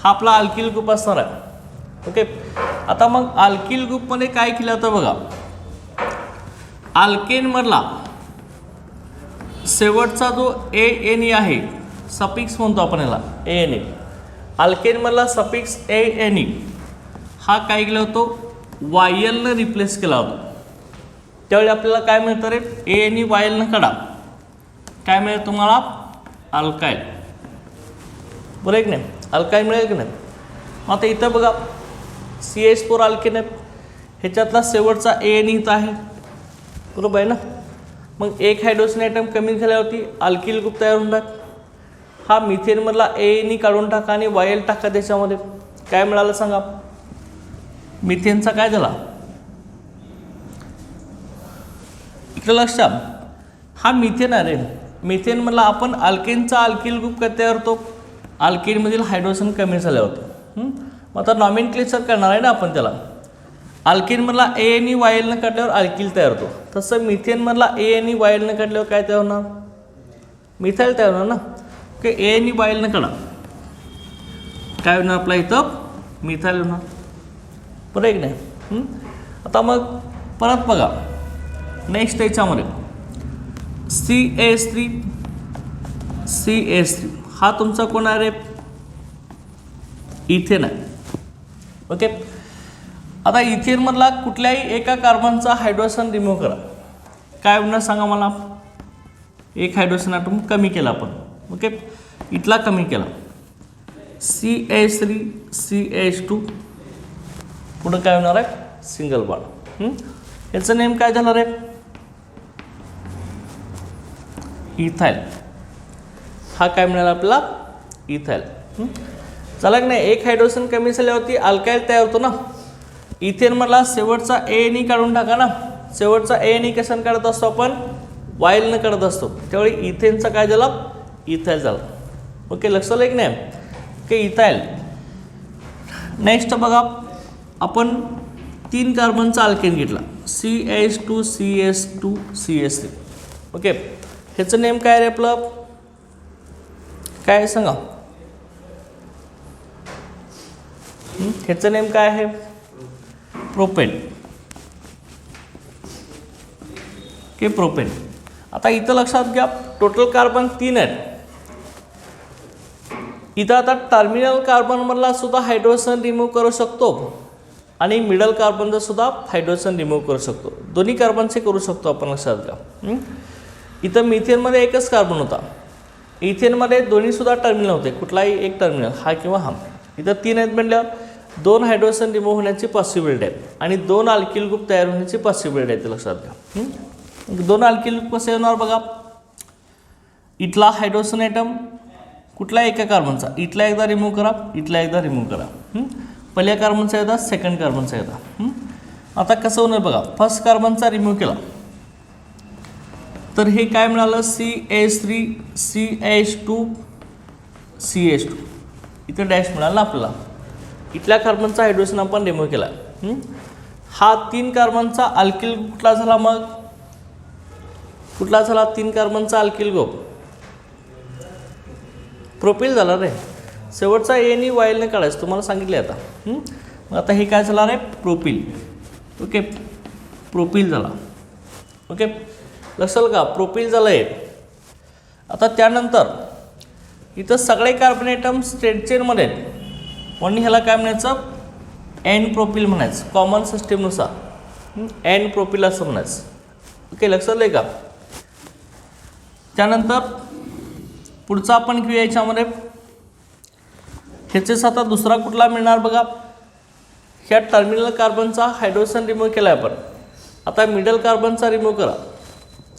Speaker 1: हा आपला अल्किल ग्रुप असणार आहे. ओके, आता मग अल्किल ग्रुपमध्ये काय केलं होतं बघा. अल्केनमधला शेवटचा जो ANE आहे, सफिक्स म्हणतो आपण याला ANE. अल्केनमधला सफिक्स ANE हा काय केला होतो, YLनं रिप्लेस केला होता. त्यावेळी आपल्याला काय मिळतं रे, ANE YLनं काढा, काय मिळेल तुम्हाला, अल्काईल. बरोबर आहे की नाही, अल्काईन मिळेल की नाही. आता इथं बघा CH4 अल्केन आहे, ह्याच्यातला शेवटचा AN इथं आहे, बरोबर आहे ना. मग एक हायड्रोजन ॲटम कमी झाल्यावरती अल्किल ग्रुप तयार होणार. हा मिथेनमधला AN काढून टाका आणि YL टाका त्याच्यामध्ये. काय मिळालं सांगा, मिथेनचा काय झाला. इकडे लक्षात, हा मिथेन आहे रे. मिथेनमधला आपण अल्केनचा अल्किल ग्रुप काय तयार होतो, अल्केनमधील हायड्रोजन कमी झालं होतं. मग आता नॉमेनक्लेचर करणार आहे ना आपण त्याला. अल्केनमधला AN YL न काढल्यावर अल्किल तयार होतो, तसं मिथेनमधला AN YL न काढल्यावर काय तयार होणार, मिथाईल तयार होणार ना. ओके, AN YL न काढा काय होणार आपला इथं, मिथाईल होणार, बरं आहे की नाही. आता मग परत बघा नेक्स्ट याच्यामध्ये CH3 हा तुमचा कोण आहे रे, इथेन आहे. ओके, आता इथेनमधला कुठल्याही एका कार्बनचा हायड्रोजन रिमूव्ह करा. काय होणार सांगा मला, एक हायड्रोजन ॲटम कमी केला आपण. ओके, इथला कमी केला, CH3 CH2, पुढं काय होणार आहे, सिंगल बॉन्ड. याचं नेम काय झालं रे, इथाईल. हा काय मिळाला आपला, इथाईल. चला की नाही, एक हायड्रोजन कमी झाल्यावरती अल्काईल तयार होतो ना. इथेनमधला शेवटचा AN काढून टाका ना. शेवटचा AN कशाने काढत असतो आपण, YL न काढत असतो. त्यावेळी इथेनचा काय झाला, इथाईल झाला. ओके, लक्षात आलं की नाही. Okay, ethyl. नेक्स्ट बघा, आपण 3 कार्बनचा अल्केन घेतला, CH2 CH2 CH3. ओके, ह्याचं नेम काय रे आपलं, काय आहे सांगा, ह्याचं नेम काय आहे, प्रोपेन. Okay, propane. आता इथं लक्षात घ्या, टोटल कार्बन 3 आहेत. इथं आता टर्मिनल कार्बनमधला सुद्धा हायड्रोजन रिमूव्ह करू शकतो आणि मिडल कार्बनचा सुद्धा हायड्रोजन रिमूव्ह करू शकतो. दोन्ही कार्बनचे करू शकतो आपण, लक्षात घ्या. इथं मिथेनमध्ये एकच कार्बन होता, इथेनमध्ये दोन्हीसुद्धा टर्मिनल होते, कुठलाही एक टर्मिनल, हा किंवा हा. इथं 3 आहेत म्हटल्यावर 2 हायड्रोजन रिमूव्ह होण्याची पॉसिबिलिटी आहे आणि 2 अल्किल ग्रुप तयार होण्याची पॉसिबिलिटी आहे, ते लक्षात घ्या. 2 अल्किल ग्रुप कसे होणार बघा, इथला हायड्रोजन ॲटम कुठला एका कार्बनचा, इथला एकदा रिमूव्ह करा, इथला एकदा रिमूव्ह करा. पहिल्या कार्बनचा एकदा, सेकंड कार्बनचा एकदा. आता कसं होणार बघा, फर्स्ट कार्बनचा रिमूव्ह केला तर हे काय मिळालं, CH3 CH2 CH2. इथं डॅश मिळाला ना आपल्याला. इथल्या कार्बनचा हायड्रोजन आपण रिमूव्ह केला. हा 3 कार्बनचा अल्किल कुठला झाला, मग कुठला झाला 3 कार्बनचा अल्किल ग्रुप, प्रोपिल झाला रे. शेवटचा AN YL ने काढायचं तुम्हाला सांगितले आता. मग आता हे काय झाला रे, प्रोपिल. ओके, प्रोपिल झाला. ओके, लक्षात का, प्रोपिल झालं आहे. आता त्यानंतर इथं सगळे कार्बन ॲटम स्ट्रेट चेनमध्ये आहेत, म्हणून ह्याला काय म्हणायचं, एन प्रोपिल म्हणायचं, कॉमन सिस्टीमनुसार एन प्रोपिल असं म्हणायचं. ओके, लक्षात आलं का. त्यानंतर पुढचा आपण घेऊया याच्यामध्ये, ह्याचेच आता दुसरा कुठला मिळणार बघा. ह्या टर्मिनल कार्बनचा हायड्रोजन रिमूव्ह केला आहे आपण. आता मिडल कार्बनचा रिमूव्ह करा,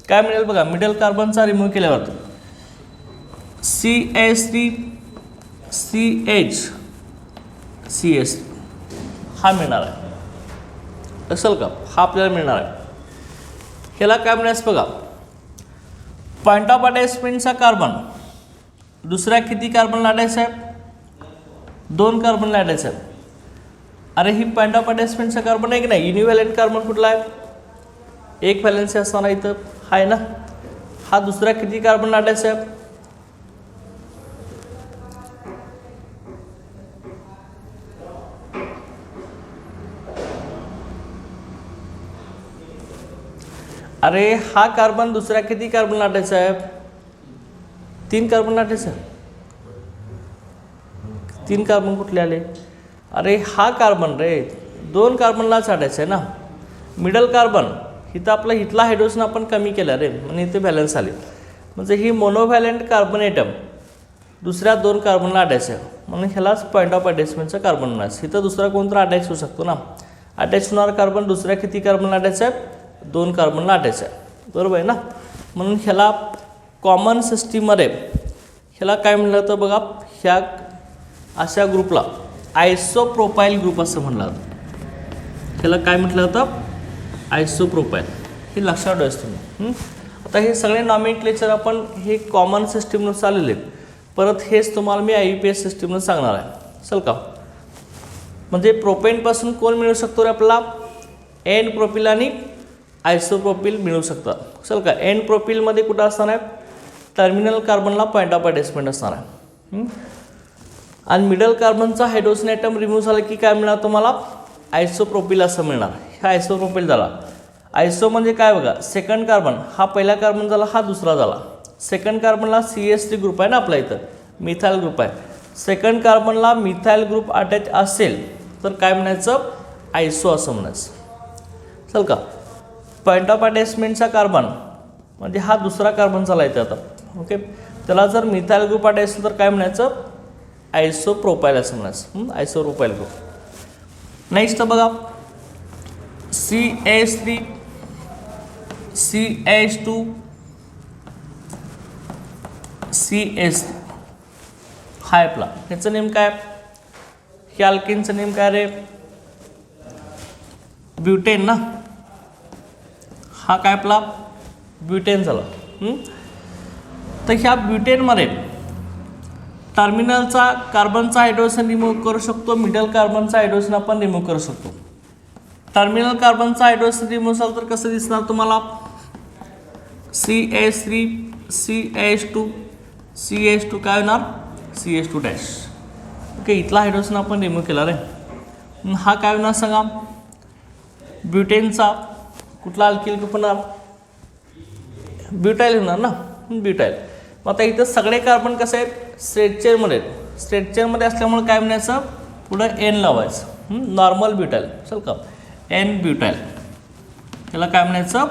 Speaker 1: काय मिळेल बघा. मिडल कार्बनचा रिमूव्ह केल्यावर CH3 CH हा मिळणार आहे, असेल का, हा आपल्याला मिळणार आहे. ह्याला काय म्हणायचं बघा, पॉईंट ऑफ अटॅचमेंटचा कार्बन दुसऱ्या किती कार्बन लाटायचं आहे, 2 कार्बन लाटायचं आहे. अरे ही पॉईंट ऑफ अटॅचमेंटचा कार्बन आहे की नाही, युनिव्हॅलेंट कार्बन कुठला आहे, एक व्हॅलेन्सी असताना इथं आहे ना. हा दुसरा किती कार्बन लाटायचा आहे, अरे हा कार्बन दुसऱ्या किती कार्बन लाटायचा आहे, 3 कार्बन लाटायचं आहे. 3 कार्बन कुठले आले, अरे हा कार्बन रे 2 कार्बनलाच लाटायचं आहे ना. मिडल कार्बन इथं आपला इथला हायड्रोजन आपण कमी केला रे, म्हणजे इथे बॅलन्स आले. म्हणजे ही मोनोव्हॅलेंट कार्बन ॲटम दुसऱ्या 2 कार्बनला अटॅच आहे म्हणून ह्यालाच पॉईंट ऑफ अटॅचमेंटचा कार्बन म्हणायचं. इथं दुसरा कोणता अटॅच होऊ शकतो ना. अटॅच होणारा कार्बन दुसऱ्या किती कार्बनला अटॅच आहे, 2 कार्बनला अटॅच आहे, बरोबर आहे ना. म्हणून ह्याला कॉमन सिस्टीममध्ये ह्याला काय म्हणलं जातं बघा, ह्या अशा ग्रुपला आयसोप्रोपाईल ग्रुप असं म्हणलं जातं. ह्याला काय म्हटलं जातं, आयसोप्रोपाईल. हे लक्षात ठेवायचं तुम्ही. आता हे सगळे नॉमेनक्लेचर आपण हे कॉमन सिस्टीमनुसार आलेले आहेत. परत हेच तुम्हाला मी IUPAC सिस्टीमनं सांगणार आहे, चल का. म्हणजे प्रोपेनपासून कोण मिळू शकतो रे आपल्याला, एन प्रोपिल आणि आयसोप्रोपिल मिळू शकतात, चल का. एन प्रोपिलमध्ये कुठं असणार आहे, टर्मिनल कार्बनला पॉईंट ऑफ अटॅचमेंट असणार आहे. आणि मिडल कार्बनचा हायड्रोजन ॲटम रिमूव्ह झाला की काय मिळणार तुम्हाला, आयसोप्रोपिल असं मिळणार. हा आयसोप्रोपिल झाला. आयसो म्हणजे काय बघा, सेकंड कार्बन हा पहिला कार्बन झाला, हा दुसरा झाला. सेकंड कार्बनला CH3 ग्रुप आहे ना आपला, इथं मिथाईल ग्रुप आहे. सेकंड कार्बनला मिथाईल ग्रुप अटॅच असेल तर काय म्हणायचं, आयसो असं म्हणायचं, चल का. पॉईंट ऑफ अटॅचमेंटचा कार्बन म्हणजे हा दुसरा कार्बन झाला इथे आता, ओके. त्याला जर मिथाईल ग्रुप अटॅच असेल तर काय म्हणायचं, आयसोप्रोपाईल असं म्हणायचं, आयसोप्रोपाईल ग्रुप. नेक्स्ट बघा, CH3 CH2 CH3 हा आपला, ह्याचं नेम काय, ह्या अल्केनचं नेम काय रे, ब्युटेन ना. हा काय आपला ब्युटेन झाला. तर ह्या ब्युटेनमध्ये टर्मिनलचा कार्बनचा हायड्रोजन रिमूव्ह करू शकतो, मिडल कार्बनचा हायड्रोजन आपण रिमूव्ह करू शकतो. टर्मिनल कार्बनचा हायड्रोजन रिमूव्ह झाला तर कसं दिसणार तुम्हाला, CH3 CH2 CH2 काय होणार, CH2 डॅश. ओके, इथला हायड्रोजन आपण रिमूव्ह केला रे. हा काय होणार सांगा, ब्युटेनचा कुठला अल्किल ग्रुप होणार, ब्युटाईल होणार ना, ब्युटाईल. मग आता इथं सगळे कार्बन कसे आहेत, स्ट्रेट चेअरमध्ये. स्ट्रेट चेअरमध्ये असल्यामुळे काय म्हणायचं, पुढं एन लावायचं, नॉर्मल ब्युटाईल, चल का. एन ब्युटाईल, त्याला काय म्हणायचं,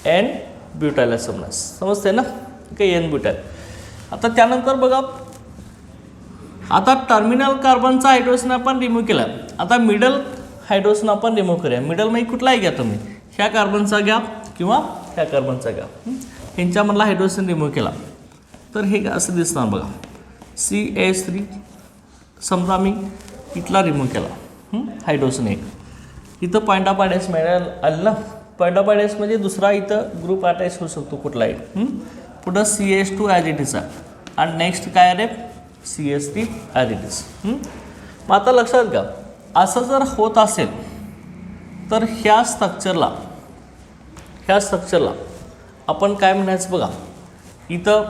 Speaker 1: एन ब्युटाईल असं म्हणायचं, समजते ना. Okay, N butyl. आता त्यानंतर बघा, आता टर्मिनल कार्बनचा हायड्रोजन आपण रिमूव्ह केला. आता मिडल हायड्रोजन आपण रिमूव्ह करूया. मिडल म्हणजे कुठलाही घ्या तुम्ही, ह्या कार्बनचा घ्या किंवा ह्या कार्बनचा घ्या. ह्यांच्यामधला हायड्रोजन रिमूव्ह केला तर हे असं दिसणार बघा, CH3. समजा मी इथला रिमूव्ह केला हायड्रोजन एक, इथं पॉईंट ऑफ अटॅच मिळायला आलं ना. पॉईंट ऑफ अटॅच म्हणजे दुसरा इथं ग्रुप अटॅच होऊ शकतो कुठलाही. पुढं CH2 ॲज इट इज आहे आणि नेक्स्ट काय रे, CH3 ॲज इट इज. मग आता लक्षात घ्या, असं जर होत असेल तर ह्या स्ट्रक्चरला आपण काय म्हणायचं बघा, इथं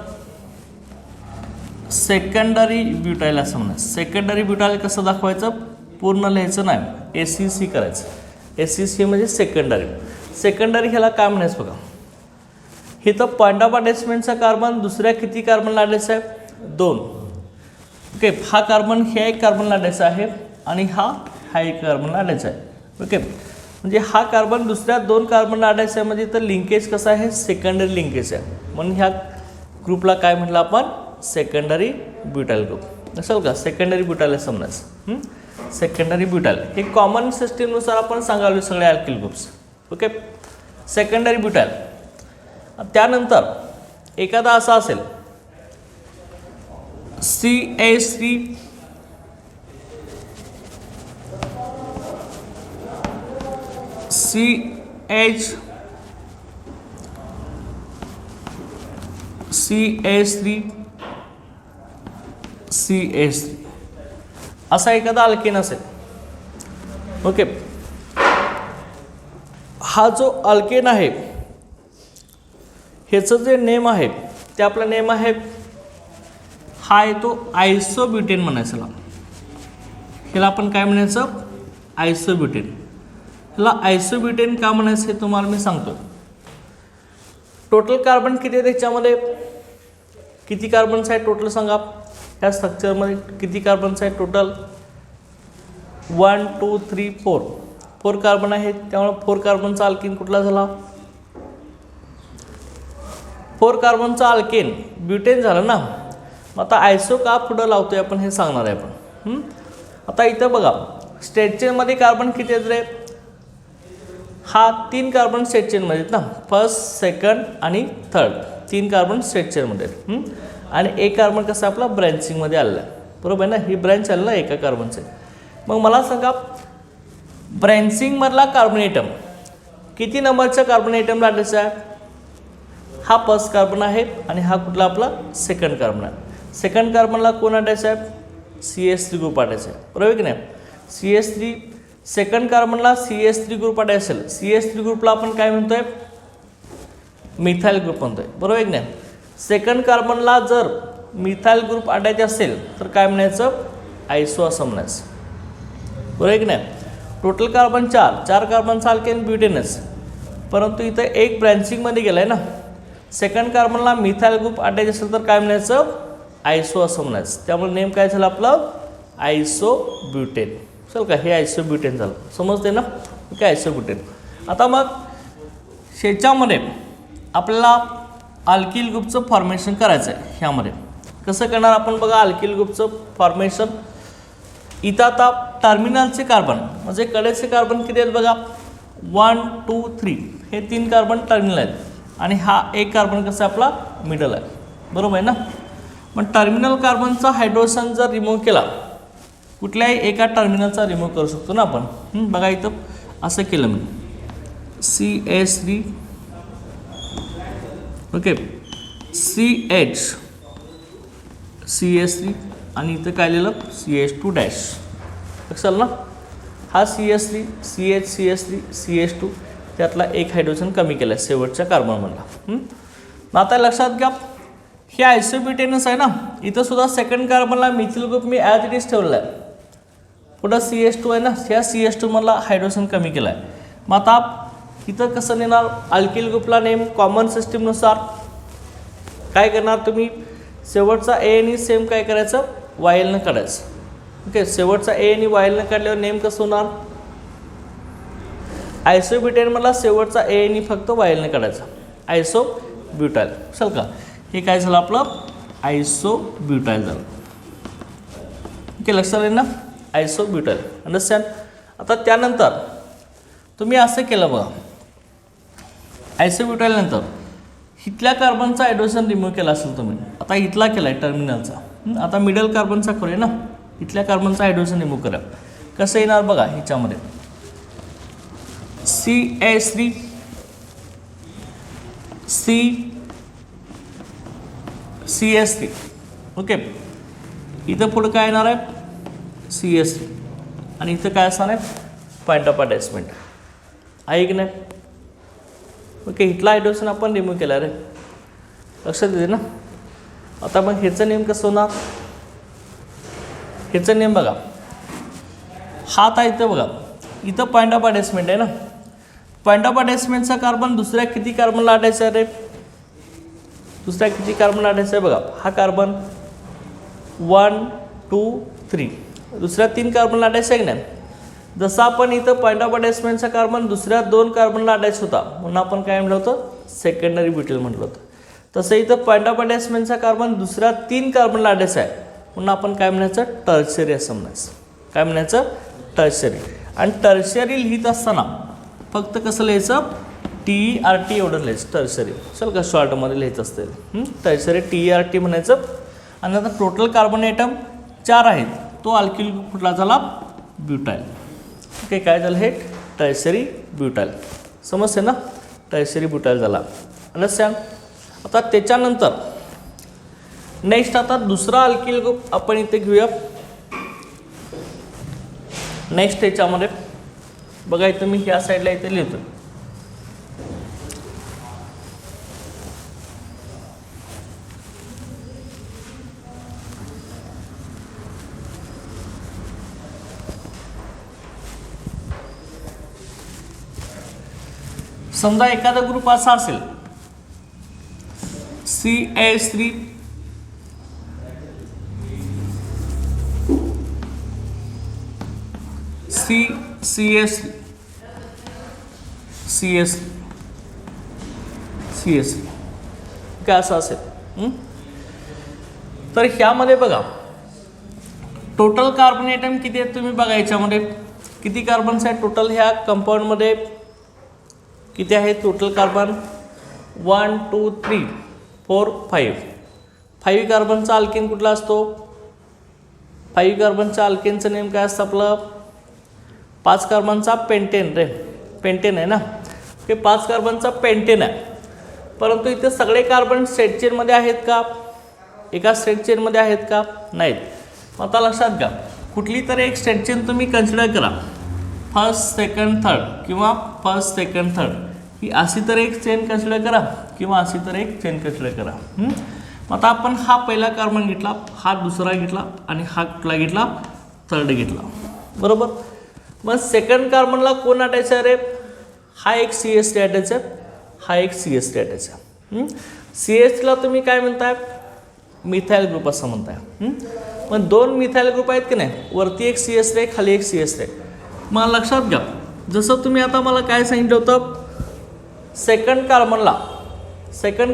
Speaker 1: सेकंडरी ब्युटाईल असं म्हणायचं. सेकंडरी ब्युटाईल कसं दाखवायचं, पूर्ण लिहायचं नाही, ACC करायचं. ACC म्हणजे सेकंडरी. सेकंडरी ह्याला काय म्हणायचं बघा, इथं पॉईंट ऑफ अटॅचमेंटचा कार्बन दुसऱ्या किती कार्बनला अटॅच आहे, 2. ओके, हा कार्बन ह्या एक कार्बनला अटॅच आहे आणि हा एक कार्बनला अटॅच आहे. ओके, म्हणजे हा कार्बन दुसऱ्या 2 कार्बनला अटॅच आहे, म्हणजे इथं लिंकेज कसं आहे, सेकंडरी लिंकेज आहे. म्हणून ह्या ग्रुपला काय म्हटलं आपण, सेकंडरी ब्युटाईल ग्रुप, असेल का. सेकंडरी ब्युटाईल असं म्हणायचं, सेकंडरी ब्युटाईल. हे कॉमन सिस्टीमनुसार आपण सांगावे सगळे alkyl groups. Okay, secondary butyl. त्यानंतर एखादा असा असेल CH3 CH3 असा एखादा अल्केन असेल. ओके, हा जो अल्केन आहे ह्याचं जे नेम आहे ते आपलं नेम आहे, हा येतो आयसोब्युटेन म्हणायचं. ह्याला आपण काय म्हणायचं, आयसोब्युटेन. ह्याला आयसोब्युटेन का म्हणायचं हे तुम्हाला मी सांगतो. टोटल कार्बन किती आहे त्याच्यामध्ये, किती कार्बन्स आहे टोटल सांगा, ह्या स्ट्रक्चरमध्ये किती कार्बन्स आहे टोटल, 1 2 3 4 कार्बन आहेत. त्यामुळे 4 कार्बनचा अल्केन कुठला झाला, 4 कार्बनचा अल्केन ब्युटेन झालं ना. मग आता आयसो का पुढं लावतोय आपण हे सांगणार आहे आपण. आता इथं बघा स्ट्रेट चेनमध्ये कार्बन किती आहेत रे? हा 3 कार्बन स्ट्रेट चेनमध्ये आहेत ना, फर्स्ट सेकंड आणि थर्ड 3 कार्बन स्ट्रेट चेनमध्ये आहेत. आणि एक कार्बन कसं आपला ब्रँचिंगमध्ये आलेला आहे, बरोबर आहे ना, ही ब्रँच आली ना एका कार्बनचे. मग मला सांगा ब्रँचिंगमधला कार्बन एटम किती नंबरच्या कार्बन एटमला अटॅच आहे? हा फर्स्ट कार्बन आहे आणि हा कुठला आपला सेकंड कार्बन आहे. सेकंड कार्बनला कोण अटॅच आहे? CH3 ग्रुप अटॅच आहे, बरोबर की नाही. CH3 second कार्बनला CH3 group attach असेल. CH3 ग्रुपला आपण काय म्हणतोय? मिथाइल ग्रुप म्हणतोय, बरोबर आहे की नाही. सेकंड कार्बनला जर मिथाइल ग्रुप अटॅच असेल तर काय म्हणायचं? आयसो असं म्हणायचं, बरोबर आहे की नाही. टोटल कार्बन 4 कार्बनचा अल्केन ब्युटेनस, परंतु इथं एक ब्रँचिंगमध्ये गेलं आहे ना. सेकंड कार्बनला मिथाइल ग्रुप अटॅच असेल तर काय म्हणायचं? आयसो असं म्हणायचं. त्यामुळे नेम काय झालं आपलं? आयसोब्युटेन. चल का, हे आयसोब्युटेन झालं, समजते ना, काय आयसोब्युटेन. आता मग ह्याच्यामध्ये आपल्याला अल्किल ग्रुपचं फॉर्मेशन करायचं आहे. ह्यामध्ये कसं करणार आपण बघा अल्किल ग्रुपचं फॉर्मेशन. इथं आता टर्मिनलचे कार्बन म्हणजे कडेचे कार्बन किती आहेत बघा? 1 2 3 हे 3 कार्बन टर्मिनल आहेत आणि हा एक कार्बन कसा आपला मिडल आहे, बरोबर आहे ना. पण टर्मिनल कार्बनचा हायड्रोजन जर रिमूव्ह केला, कुठल्याही एका टर्मिनलचा रिमूव्ह करू शकतो ना आपण. बघा इथं असं केलं मी, CH3 ओके, CH3 आणि इथं काय लिहिलं? CH2 dash. लक्षात ना, हा CH3 CH3 त्यातला एक हायड्रोजन कमी केला आहे शेवटच्या कार्बनमधला. आता लक्षात घ्या हे आयसोब्युटेनस आहे ना, इथं सुद्धा सेकंड कार्बनला मिथिल ग्रुप मी ॲज इट इज ठेवलेला आहे. पुढं CH2 आहे ना, ह्या CH2 मधला हायड्रोजन कमी केला आहे. मग आता इथं कसं नेणार? अल्किल ग्रुपला नेम कॉमन सिस्टीमनुसार काय करणार तुम्ही? शेवटचा A आणि सेम काय करायचं? वायलनं काढायचं. ओके, शेवटचा A आणि वायलनं काढल्यावर नेम कसं होणार? आयसोब्युटेनमधला शेवटचा A आणि फक्त वायलनं काढायचा, आयसोब्युटाइल. चल का, हे काय झालं आपलं? आयसोब्युटाइल झालं. ओके, लक्षात येईल ना, आयसोब्युटाइल. अंडरस्टँड. आता त्यानंतर तुम्ही असं केलं बघा, आयसोब्युटाइल नंतर इथल्या कार्बनचा हायड्रोजन रिमूव्ह केला असेल तुम्ही, आता इथला केला आहे टर्मिनलचा. आता मिडल कार्बनचा करूया ना, इथल्या कार्बनचा हायड्रोजन रिमूव्ह करा. कसं येणार बघा ह्याच्यामध्ये? CH3 CH3 ओके, इथं पुढं काय येणार आहे? CH3 आणि इथं काय असणार आहे? पॉईंट ऑफ अटॅचमेंट आहे की नाही. ओके, इथला हायड्रोजन आपण रिमूव्ह केला रे, लक्षात येते ना. आता मग ह्याचं नेम कसं होणार? ह्याचं नेम बघा, हात आहे इथं बघा, इथं पॉईंट ऑफ अटॅचमेंट आहे ना. पॉईंट ऑफ अटॅचमेंटचा कार्बन दुसऱ्या किती कार्बनला अटॅच आहे रे? दुसऱ्या किती कार्बनला अटॅच आहे बघा? हा कार्बन 1 2 3 दुसऱ्या 3 कार्बनला अटॅच आहे की नाही. जसं आपण इथं पॉईंट ऑफ अटॅचमेंटचा कार्बन दुसऱ्या 2 कार्बनला अटॅच होता म्हणून आपण काय म्हटलं होतं? सेकंडरी ब्युटाइल म्हटलं होतं. तसं इथं पॉईंट ऑफ अटॅचमेंटचा कार्बन दुसऱ्या 3 कार्बनला अटॅच आहे म्हणून आपण काय म्हणायचं? टर्शरी असं म्हणायचं. काय म्हणायचं? टर्शरी. आणि टर्शरी लिहित असताना फक्त कसं लिहायचं? TERT एवढं लिहायचं टर्शरी. चल का शॉर्टमध्ये लिहायचं असते टर्शरी TERT म्हणायचं. आणि आता टोटल कार्बन ॲटम 4 आहेत, तो अल्किल कुठला झाला? ब्युटाइल. ओके, काय झालं हे? Tertiary butyl. समजते ना, टर्शरी ब्युटाइल झाला. अंडरस्टँड. आता त्याच्यानंतर नेक्स्ट आता दुसरा अल्किल ग्रुप आपण इथे घेऊया. नेक्स्ट याच्यामध्ये बघा इथं मी ह्या साईडला इथे लिहितो. समजा एखादा ग्रुप असा असेल CH3 CS काय असं असेल. तर तर ह्यामध्ये बघा टोटल कार्बन ॲटम किती आहेत तुम्ही बघा, याच्यामध्ये किती कार्बन्स आहेत टोटल ह्या कंपाऊंडमध्ये, किती आहेत टोटल कार्बन 1 2 3 4 5 5 कार्बनचा अल्केन कुठला असतो, 5 कार्बनच्या अल्केनचं नेम काय असतं आपलं, 5 कार्बनचा पेंटेन रे, पेंटेन आहे ना, हे 5 कार्बनचा पेंटेन आहे. परंतु इथे सगळे कार्बन स्ट्रेट चेनमध्ये आहेत का, एका स्ट्रेट चेनमध्ये आहेत का, नाहीत. आता लक्षात घ्या, कुठली तरी एक स्ट्रेट चेन तुम्ही कन्सिडर करा, फर्स्ट सेकंड थर्ड किंवा फर्स्ट सेकंड थर्ड, ही अशी तर एक चेन कन्सिडर करा किंवा अशी तर एक चेन कन्सिडर करा. आता आपण हा पहिला कार्बन घेतला, हा दुसरा घेतला आणि हा कुठला घेतला, थर्ड घेतला, बरोबर. मग सेकंड कार्बनला कोण अटॅच आहे रे, हा एक CH3 अटॅच आहे, हा एक CH3 अटॅच आहे. CH3ला तुम्ही काय म्हणताय, मिथाइल ग्रुप असं म्हणताय. मग 2 मिथाइल ग्रुप आहेत की नाही, वरती एक CH3 आहे, खाली एक CH3 आहे. मग लक्षात घ्या, जसं तुम्ही आता मला काय सांगितलं होतं, सेकंड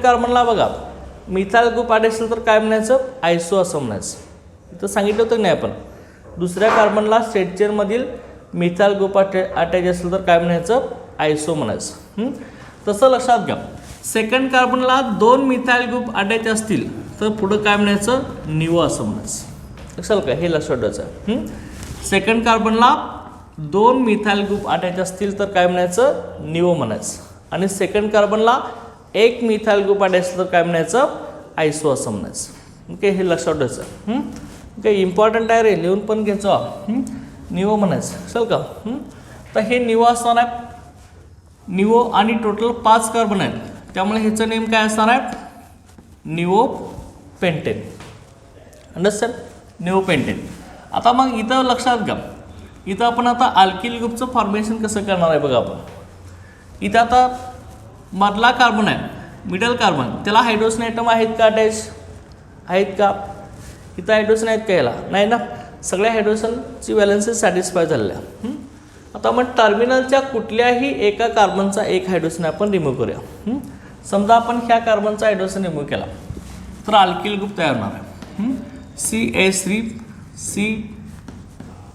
Speaker 1: कार्बनला बघा मिथाइल ग्रुप अटॅच असेल तर काय म्हणायचं, आयसो असं म्हणायचं. इथं सांगितलं होतं नाही आपण, दुसऱ्या कार्बनला स्ट्रेट चेनमधील मिथाइल ग्रुप अटॅच असेल तर काय म्हणायचं, आयसो म्हणायचं. तसं लक्षात घ्या, सेकंड कार्बनला 2 मिथाइल ग्रुप अटॅच असतील तर पुढं काय म्हणायचं, निओ असं म्हणायचं. लक्षात का, हे लक्षात ठेवायचं. सेकंड कार्बनला 2 मिथाइल ग्रुप अटॅच असतील तर काय म्हणायचं, निओ म्हणायचं. आणि सेकंड कार्बनला 1 मिथाइल ग्रुप अटॅच असेल तर काय म्हणायचं, आयसो असं म्हणायचं. ओके, हे लक्षात ठेवायचं. ओके, इम्पॉर्टंट आहे रे, लिहून पण घ्यायचं. निओ म्हणायचं, चल का. तर हे निओ असणार आहे, निओ आणि टोटल 5 कार्बन आहेत, त्यामुळे ह्याचं नेम काय असणार आहे, neo pentane. Understand, neo pentane. आता मग इथं लक्षात घ्या, इथं आपण आता अल्किल ग्रुपचं फॉर्मेशन कसं करणार आहे बघा. आपण इथं आता मधला कार्बन आहे, मिडल कार्बन, त्याला हायड्रोजन ॲटम आहेत का अटॅच, आहेत का, इथं हायड्रोजन आहेत का, याला नाही ना, सगळ्या हायड्रोजनची व्हॅलन्सी सॅटिस्फाय झालेल्या. आता मग टर्मिनलच्या कुठल्याही एका कार्बनचा एक हायड्रोजन आपण रिमूव्ह करूया. समजा आपण ह्या कार्बनचा हायड्रोजन रिमूव्ह केला तर अल्किल ग्रुप तयार होणार आहे. CH3 C,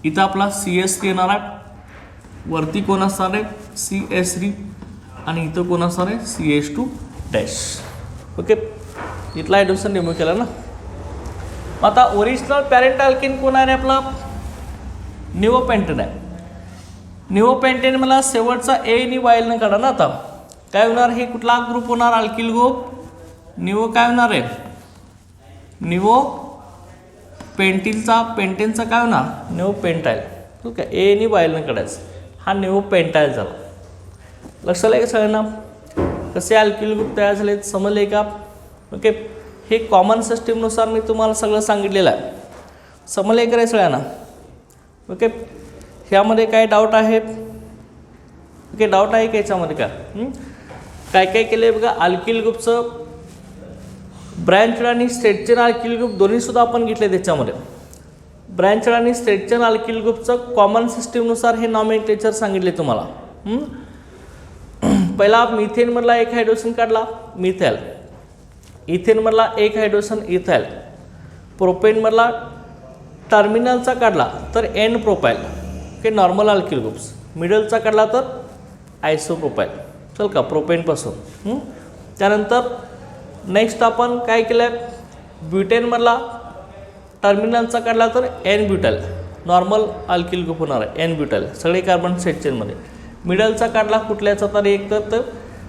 Speaker 1: इथं आपला CH3 येणार आहे, वरती कोण असणार आहे, CH3, आणि इथं कोण असणार आहे, CH2 डॅश. ओके, इथला हायड्रोजन रिमूव्ह केला ना. आता ओरिजिनल पॅरेंट अल्केन कोण आहे आपला, निओ पेंटेन आहे. निओ पेंटेन मला शेवटचा A आणि Y न काढा ना. आता काय होणार, हे कुठला ग्रुप होणार, अल्किल ग्रुप, निओ काय होणार आहे, निओ पेंटेनचा काय होणार, निओ पेंटाईल. ठीक आहे, A आणि Y न काढायचं, हा निओ पेंटाईल झाला. लक्षात आहे का सगळ्यांना, कसे अल्किल ग्रुप तयार झाले समजले का. ओके, हे कॉमन सिस्टीमनुसार मी तुम्हाला सगळं सांगितलेलं आहे, समजले का रे सगळ्यांना. ओके, ह्यामध्ये काय डाऊट आहे, ओके, डाऊट आहे का याच्यामध्ये काय काय केलं आहे बघा. अल्किल ग्रुपचं ब्रँच आणि स्ट्रेट चेन अल्किल ग्रुप दोन्हीसुद्धा आपण घेतले. त्याच्यामध्ये ब्रँच आणि स्ट्रेट चेन अल्किल ग्रुपचं कॉमन सिस्टीमनुसार हे नॉमेनक्लेचर सांगितले तुम्हाला. पहिला मिथेनमधला एक हायड्रोजन काढला, मिथाइल. इथेनमधला एक हायड्रोजन, इथाइल. प्रोपेनमधला टर्मिनलचा काढला तर N propyl, okay, normal alkyl groups. मिडलचा काढला तर आयसोप्रोपाईल, चल का, प्रोपेनपासून. त्यानंतर नेक्स्ट आपण काय केलं आहे, ब्युटेनमधला टर्मिनलचा काढला तर N butyl, normal alkyl group होणार आहे, एन ब्युटाईल, सगळे कार्बन स्ट्रेट चेनमध्ये. मिडलचा काढला कुठल्याचा तर एक तर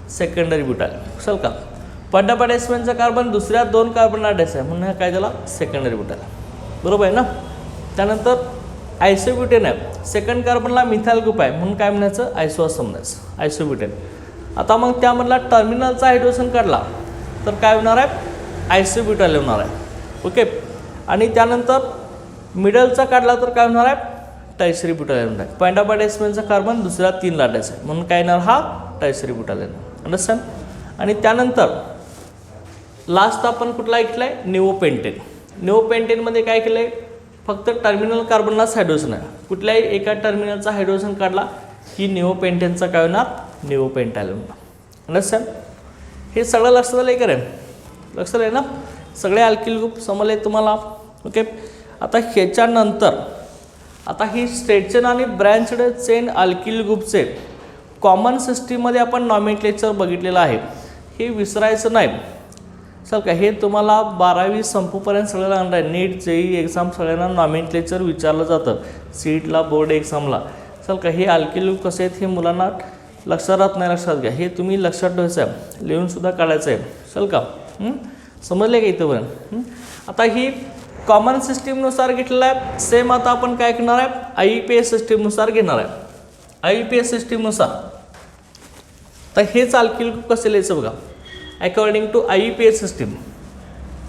Speaker 1: सेकंडरी ब्युटाईल, चल का. पड्डापाडेसमेंटचा कार्बन दुसऱ्या 2 कार्बनला अटॅच आहे म्हणून काय झाला, सेकंडरी ब्युटाईल, बरोबर आहे ना. त्यानंतर आयसोब्युटेन आहे, सेकंड कार्बनला मिथाइल ग्रुप आहे म्हणून काय म्हणायचं, आयसो असं म्हणायचं, आयसोब्युटेन. आता मग त्यामधला टर्मिनलचा हायड्रोजन काढला तर काय होणार आहे, आयसोब्युटाईल होणार आहे. ओके, आणि त्यानंतर मिडलचा काढला तर काय होणार आहे, टर्शियरी ब्युटाईल होणार आहे. पॉइंटापाडेसमेंटचा कार्बन दुसऱ्या 3 ला अटॅच आहे म्हणून काय येणार, हा टर्शियरी ब्युटाईल येणार. अंडरस्टँड. आणि त्यानंतर लास्ट आपण कुठला घेतला आहे, निओपेंटेन. निओपेंटेनमध्ये काय केलं आहे, फक्त टर्मिनल कार्बनलाच हायड्रोजन आहे, कुठल्याही एका टर्मिनलचा हायड्रोजन काढला की निओपेंटेनचा काय होणार, निओपेंटाईल होणार. अंडरस्टँड. हे सगळं लक्षात आलं आहे का रे, लक्षात आहे ना. सगळे अल्किल ग्रुप समजले तुम्हाला. ओके, आता ह्याच्यानंतर आता ही स्ट्रेट चेन आणि ब्रँच्ड चेन अल्किल ग्रुपचे कॉमन सिस्टीममध्ये आपण नॉमेनक्लेचर बघितलेलं आहे, हे विसरायचं नाही. चल का, हे तुम्हाला 12वी संपूपर्यंत सगळ्याला आणणार आहे. नीट जेई एक्झाम सगळ्यांना नॉमेनक्लेचर विचारलं जातं, सीटला बोर्ड एक्झामला. चल का, हे अल्किल ग्रुप कसे आहेत हे मुलांना लक्षात राहत नाही, लक्षात घ्या. हे तुम्ही लक्षात ठेवायचं आहे, लिहूनसुद्धा काढायचं आहे. चल का, समजले का इथंपर्यंत. आता ही कॉमन सिस्टीमनुसार घेतलेलं आहे. सेम आता आपण काय करणार आहे, IUPAC सिस्टीमनुसार घेणार आहे. IUPAC सिस्टीमनुसार तर हेच अल्किल ग्रुप कसे लिहायचं बघा, अकॉर्डिंग टू IUPAC सिस्टीम.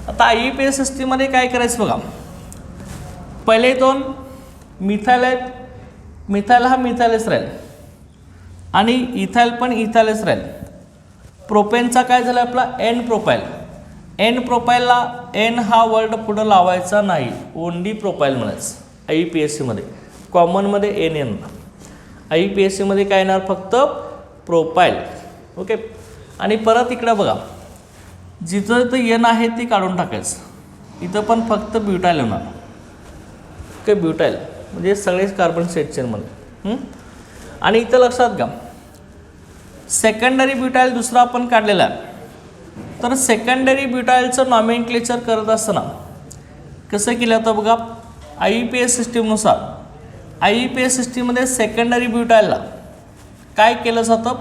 Speaker 1: आता IUPAC सिस्टीममध्ये काय करायचं बघा, पहिले 2 मिथाईल आहेत. मिथाईल हा मिथाईलच राहील आणि इथाईल पण इथाईलच राहील. प्रोपेनचा काय झाला आपला एन प्रोपाईल. एन प्रोपाईलला एन हा वर्ड पुढं लावायचा नाही, ओनली प्रोपाईल म्हणायचं. IUPACमध्ये कॉमनमध्ये एन येणार, IUPACमध्ये काय येणार फक्त प्रोपाईल. ओके, आणि परत इकडं बघा, जिथं इथं एन आहे ते काढून टाकायचं. इथं पण फक्त ब्युटाईल होणार. ओके, ब्युटाईल म्हणजे सगळेच कार्बन सेट चेनमध्ये. आणि इथं लक्षात घ्या, सेकंडरी ब्युटाईल दुसरा आपण काढलेला आहे. तर सेकंडरी ब्युटाईलचं नॉमेनक्लेचर करत असताना कसं केलं होतं बघा, IUPAC सिस्टीमनुसार. IUPAC सिस्टीममध्ये सेकंडरी ब्युटाईलला काय केलं जातं,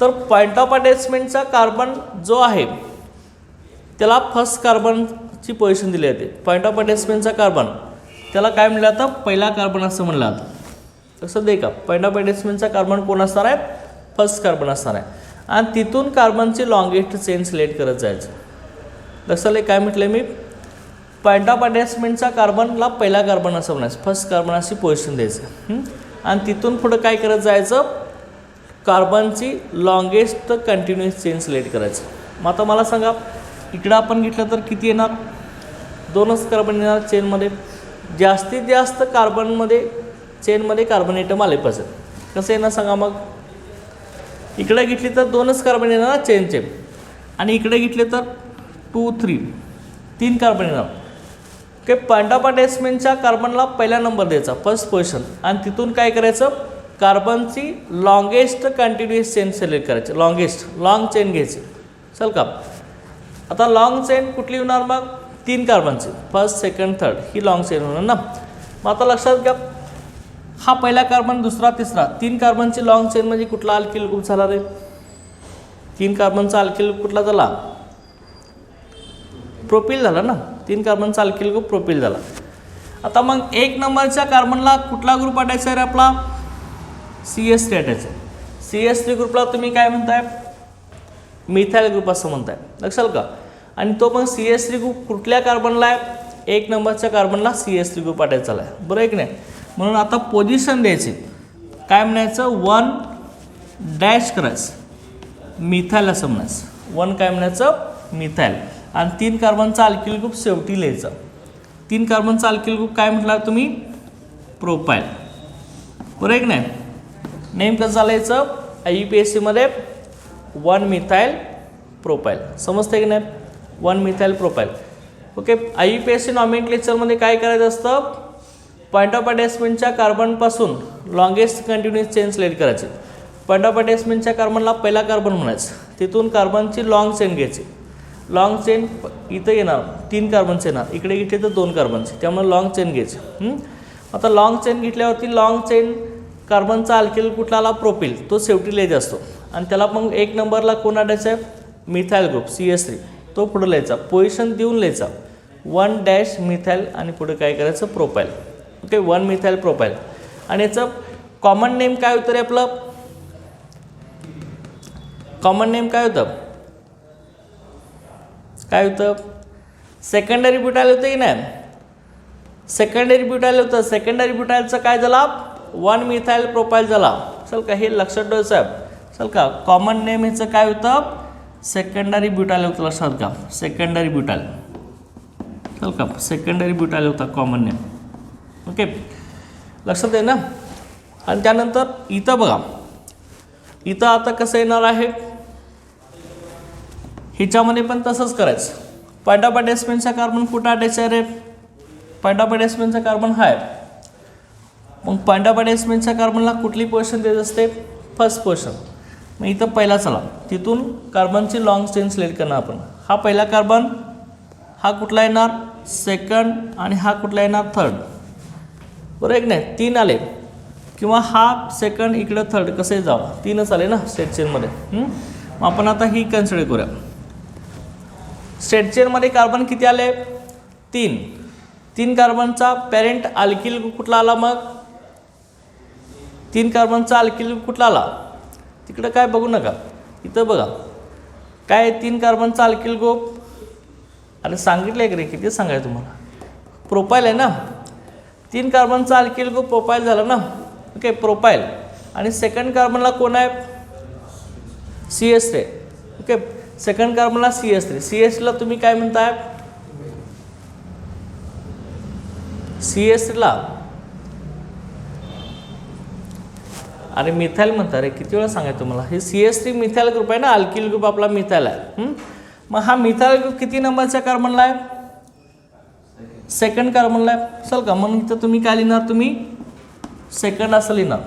Speaker 1: तर पॉईंट ऑफ अटॅचमेंटचा कार्बन जो आहे त्याला फर्स्ट कार्बनची पोझिशन दिली जाते. पॉईंट ऑफ अटॅचमेंटचा कार्बन त्याला काय म्हणलं जातं, पहिला कार्बन असं म्हणलं जातं. तसं दे का, पॉईंट ऑफ अटॅचमेंटचा कार्बन कोण असणार आहे, फर्स्ट कार्बन असणार आहे. आणि तिथून कार्बनची लॉंगेस्ट चेन सिलेक्ट करत जायचं. लक्षात काय म्हटलं मी, पॉईंट ऑफ अटॅचमेंटचा कार्बनला पहिला कार्बन असं म्हणायचं, फर्स्ट कार्बन अशी पोझिशन द्यायचं. आणि तिथून पुढं काय करत जायचं, कार्बनची लॉंगेस्ट कंटिन्युअस चेन सिलेक्ट करायचं. मग आता मला सांगा, इकडं आपण घेतलं तर किती येणार, 2च कार्बन येणार चेनमध्ये. जास्तीत जास्त कार्बनमध्ये चेनमध्ये कार्बन ॲटम आले पाहिजे. कसं येणार सांगा मग, इकडे घेतली तर 2च कार्बन येणार चेनचे, आणि इकडे घेतले तर 2, 3 कार्बन येणार. ओके, पॉईंट ऑफ अटॅचमेंटच्या कार्बनला पहिला नंबर द्यायचा, फर्स्ट पोझिशन. आणि तिथून काय करायचं, कार्बनची लॉंगेस्ट कंटिन्युअस चेन सिलेक्ट करायची, लॉंग चेन घ्यायची. चल का, आता लॉंग चेन कुठली होणार मग, 3 कार्बनची, फर्स्ट सेकंड थर्ड ही लॉंग चेन होणार ना. मग आता लक्षात घ्या, हा पहिला कार्बन, दुसरा, तिसरा, 3 कार्बनची लॉंग चेन म्हणजे कुठला अल्किल ग्रुप झाला रे, 3 कार्बनचा अल्किल ग्रुप कुठला झाला, प्रोपिल झाला ना. 3 कार्बनचा अल्किल ग्रुप प्रोपिल झाला. आता मग 1 नंबरच्या कार्बनला कुठला ग्रुप अटायचा आहे रे आपला, CH3 अटायचा आहे. CH3 ग्रुपला तुम्ही काय म्हणताय, मिथाईल ग्रुप असं म्हणताय, लक्षाल का. आणि तो मग CH3 ग्रुप कुठल्या कार्बनला आहे, 1 नंबरच्या कार्बनला CH3 ग्रुप अटायचा आहे, बरं आहे की नाही. म्हणून आता पोझिशन द्यायची, काय म्हणायचं, 1 डॅश करायचं, मिथाईल असं म्हणायचं. 1 काय म्हणायचं, मिथाईल. आणि 3 कार्बनचा अल्किल ग्रुप शेवटी लिहायचा. 3 कार्बनचा अल्किल ग्रुप काय म्हटला तुम्ही, प्रोपाईल, बरं आहे की नाही. नेमकं चालायचं IUPACमध्ये 1 मिथाईल प्रोपाईल, समजते की नाही, 1 मिथाईल प्रोपाईल. ओके, IUPAC नॉमेनक्लेचरमध्ये काय करायचं असतं, पॉईंट ऑफ अटॅचमेंटच्या कार्बनपासून लॉंगेस्ट कंटिन्युअस चेन सिलेक्ट करायची. पॉईंट ऑफ अटॅचमेंटच्या कार्बनला पहिला कार्बन म्हणायचं, तिथून कार्बनची लॉंग चेन घ्यायची. लॉंग चेन इथं येणार, 3 कार्बनचे येणार, इकडे घेतले तर 2 कार्बनचे, त्यामुळे लॉंग चेन घ्यायची. आता लॉंग चेन घेतल्यावरती लॉंग चेन कार्बनचा अल्किल कुठला आला, प्रोपिल, तो शेवटी लिहायचा असतो. आणि त्याला मग 1 नंबरला कोण अटायचं आहे, मिथाईल ग्रुप CH3, तो पुढे लिहायचा, पोझिशन देऊन लिहायचा, 1 डॅश मिथाईल आणि पुढे काय करायचं, प्रोपाईल. Okay, 1 methyl profile. आणि याचं कॉमन नेम काय होतं रे आपलं, कॉमन नेम काय होतं, काय होतं, सेकंडरी ब्युटाईल होतं की नाही, सेकंडरी ब्युटाईल होतं. सेकंडरी ब्युटाईलचं काय झाला, 1 मिथाईल प्रोपाईल झाला. चल का, हे लक्षात ठेवायचं साहेब. चल का, कॉमन नेम ह्याचं काय होतं, सेकंडरी ब्युटाईल होतं, लक्षात का, सेकंडरी ब्युटाईल. चल का, सेकंडरी ब्युटाईल होता कॉमन नेम. ओके, लक्षात आहे ना. आणि त्यानंतर इथं बघा, इथं आता कसं येणार आहे, ह्याच्यामध्ये पण तसंच करायचं. पॉईंट ऑफ अटॅचमेंटचा कार्बन कुठं अटॅच आहे रे? पॉईंट ऑफ अटॅचमेंटचा कार्बन हा आहे. मग पॉईंट ऑफ अटॅचमेंटच्या कार्बनला कुठली पोझिशन देत असते? First position. मग इथं पहिला चला, तिथून कार्बनची लॉंग चेन सिलेक्ट करणार आपण. हा पहिला कार्बन, हा कुठला येणार? सेकंड, आणि हा कुठला येणार? थर्ड. बरोबर एक नाही, 3 आले, किंवा हा सेकंड इकडं थर्ड कसे जावं, 3च आले ना स्ट्रेट चेनमध्ये. मग आपण आता ही कन्सिडर करूया. स्ट्रेट चेनमध्ये कार्बन किती आले? 3 कार्बनचा पॅरेंट अल्किल कुठला आला? मग 3 कार्बनचा अल्किल कुठला आला? तिकडं काय बघू नका, इथं बघा काय 3 कार्बनचा अल्किल ग्रुप. अरे सांगितलं आहे की रे, किती सांगायचं तुम्हाला? प्रोपाईल आहे ना, 3 कार्बनचा अल्किल ग्रुप प्रोपाईल झाला ना. Okay, profile. आणि सेकंड कार्बनला कोण आहे? CH3. Okay, second कार्बनला CH3. CH3ला तुम्ही काय म्हणताय? CH3ला अरे मिथाईल म्हणता रे, किती वेळा सांगायचं तुम्हाला? हे CH3 मिथाईल ग्रुप आहे ना, अल्किल ग्रुप आपला मिथाईल आहे. मग हा मिथाईल ग्रुप किती नंबरच्या कार्बनला आहे? सेकंड कार्बनला आहे. चल का, म्हणून इथं तुम्ही काय लिहिणार? तुम्ही सेकंड असं लिहिणार,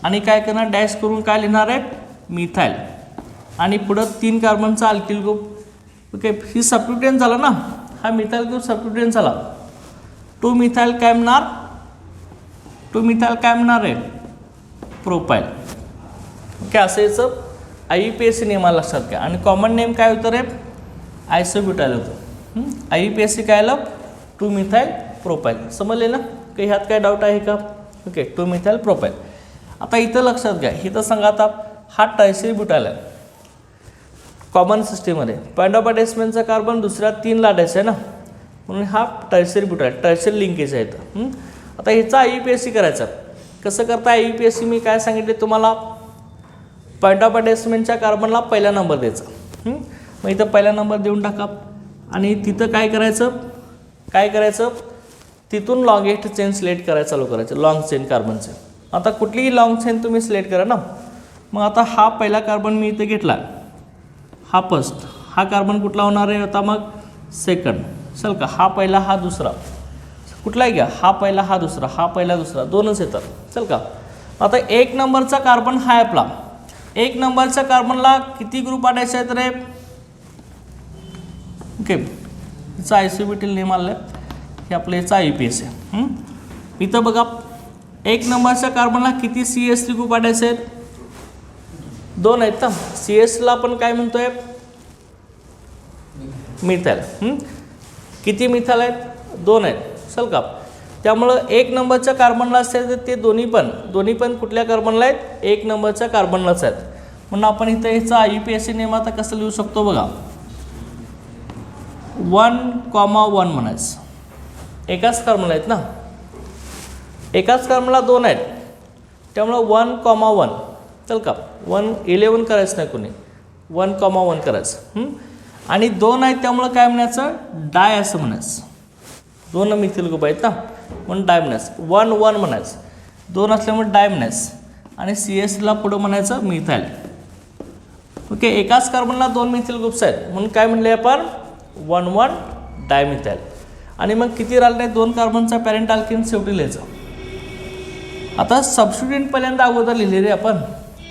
Speaker 1: आणि काय करणार? डॅश करून काय लिहिणार आहे? मिथाईल. आणि पुढं 3 कार्बनचा अल्किल ग्रुप. ओके, ही सबस्टिट्यूएंट झाला ना, हा मिथाईल ग्रुप सबस्टिट्यूएंट झाला. 2 मिथाईल काय म्हणणार? 2 मिथाईल काय म्हणणार आहे? प्रोपाईल. ओके, असं याचं IUPAC नियमाला लक्षात घ्या. आणि कॉमन नेम काय होतं रे? आयसोब्युटाईल होतं. IUPAC काय आलं? 2 मिथाईल प्रोपाईल. समजले ना? काही ह्यात काय डाऊट आहे का? Okay, 2 methyl profile. आता इथं लक्षात घ्या, इथं सांगा आता हा टर्शियरी ब्युटाईल आहे कॉमन सिस्टीममध्ये. पॉईंट ऑफ अटॅचमेंटचा कार्बन दुसऱ्या 3ला अटॅच आहे ना, म्हणून हा टर्शियरी ब्युटाईल, टर्शियरी लिंकेज आहे इथं. आता ह्याचा IUPAC करायचा. कसं करता IUPAC? मी काय सांगितले तुम्हाला? पॉईंट ऑफ अटॅचमेंटच्या कार्बनला पहिला नंबर द्यायचा. मग इथं पहिला नंबर देऊन टाका, आणि तिथं काय करायचं? तिथून लॉंगेस्ट चेन सिलेक्ट करायला चालू करायचं, लॉंग चेन कार्बनचे. आता कुठलीही लॉंग चेन तुम्ही सिलेक्ट करा ना. मग आता हा पहिला कार्बन मी इथे घेतला, हा फर्स्ट. हा कार्बन कुठला होणार आहे आता? मग सेकंड. चल का, हा पहिला, हा दुसरा. कुठलाही घ्या, हा पहिला, हा दुसरा, हा पहिला, दुसरा, 2च येतात. चल का, आता 1 नंबरचा कार्बन हा आहे आपला. 1 नंबरच्या कार्बनला किती ग्रुप अटॅच आहेत रे? ओके, याचा आयसोब्युटाईल नेम आलं आहे, हे आपलं याचा IUPAC आहे. इथं बघा, 1 नंबरच्या कार्बनला किती CH3 ग्रुप अटॅच आहेत? 2 आहेत ना. CHला आपण काय म्हणतोय? मिथाईल. किती मिथाईल आहेत? 2 आहेत. चल का, त्यामुळं 1 नंबरच्या कार्बनला असेल तर ते दोन्ही पण कुठल्या कार्बनला आहेत? 1 नंबरच्या कार्बनलाच आहेत. म्हणून आपण इथं ह्याचा IUPAC नेम आता कसं लिहू शकतो बघा, 1,1 म्हणायचं. एकाच कार्बनला आहेत ना, एकाच कार्बनला 2 आहेत, त्यामुळं 1,1. चल का, 11 करायचं नाही कोणी, 1,1 करायचं. आणि 2 आहेत त्यामुळं काय म्हणायचं? डाय असं म्हणायचं. 2 मिथिल ग्रुप आहेत ना, म्हणून डाय म्हणायचं. 1,1 म्हणायचं. 2 असल्यामुळे डाय म्हणायचं, आणि CHला पुढं म्हणायचं मिथाईल. ओके, एकाच कार्बनला 2 मिथिल ग्रुप्स आहेत, म्हणून काय म्हणले आपण? 1,1 डायमिथाईल. आणि मग किती राहिले नाही? 2 कार्बनचा पॅरेंट अल्केन शेवटी लिहायचं. आता सबस्टिट्यूएंट पहिल्यांदा अगोदर लिहिले रे आपण,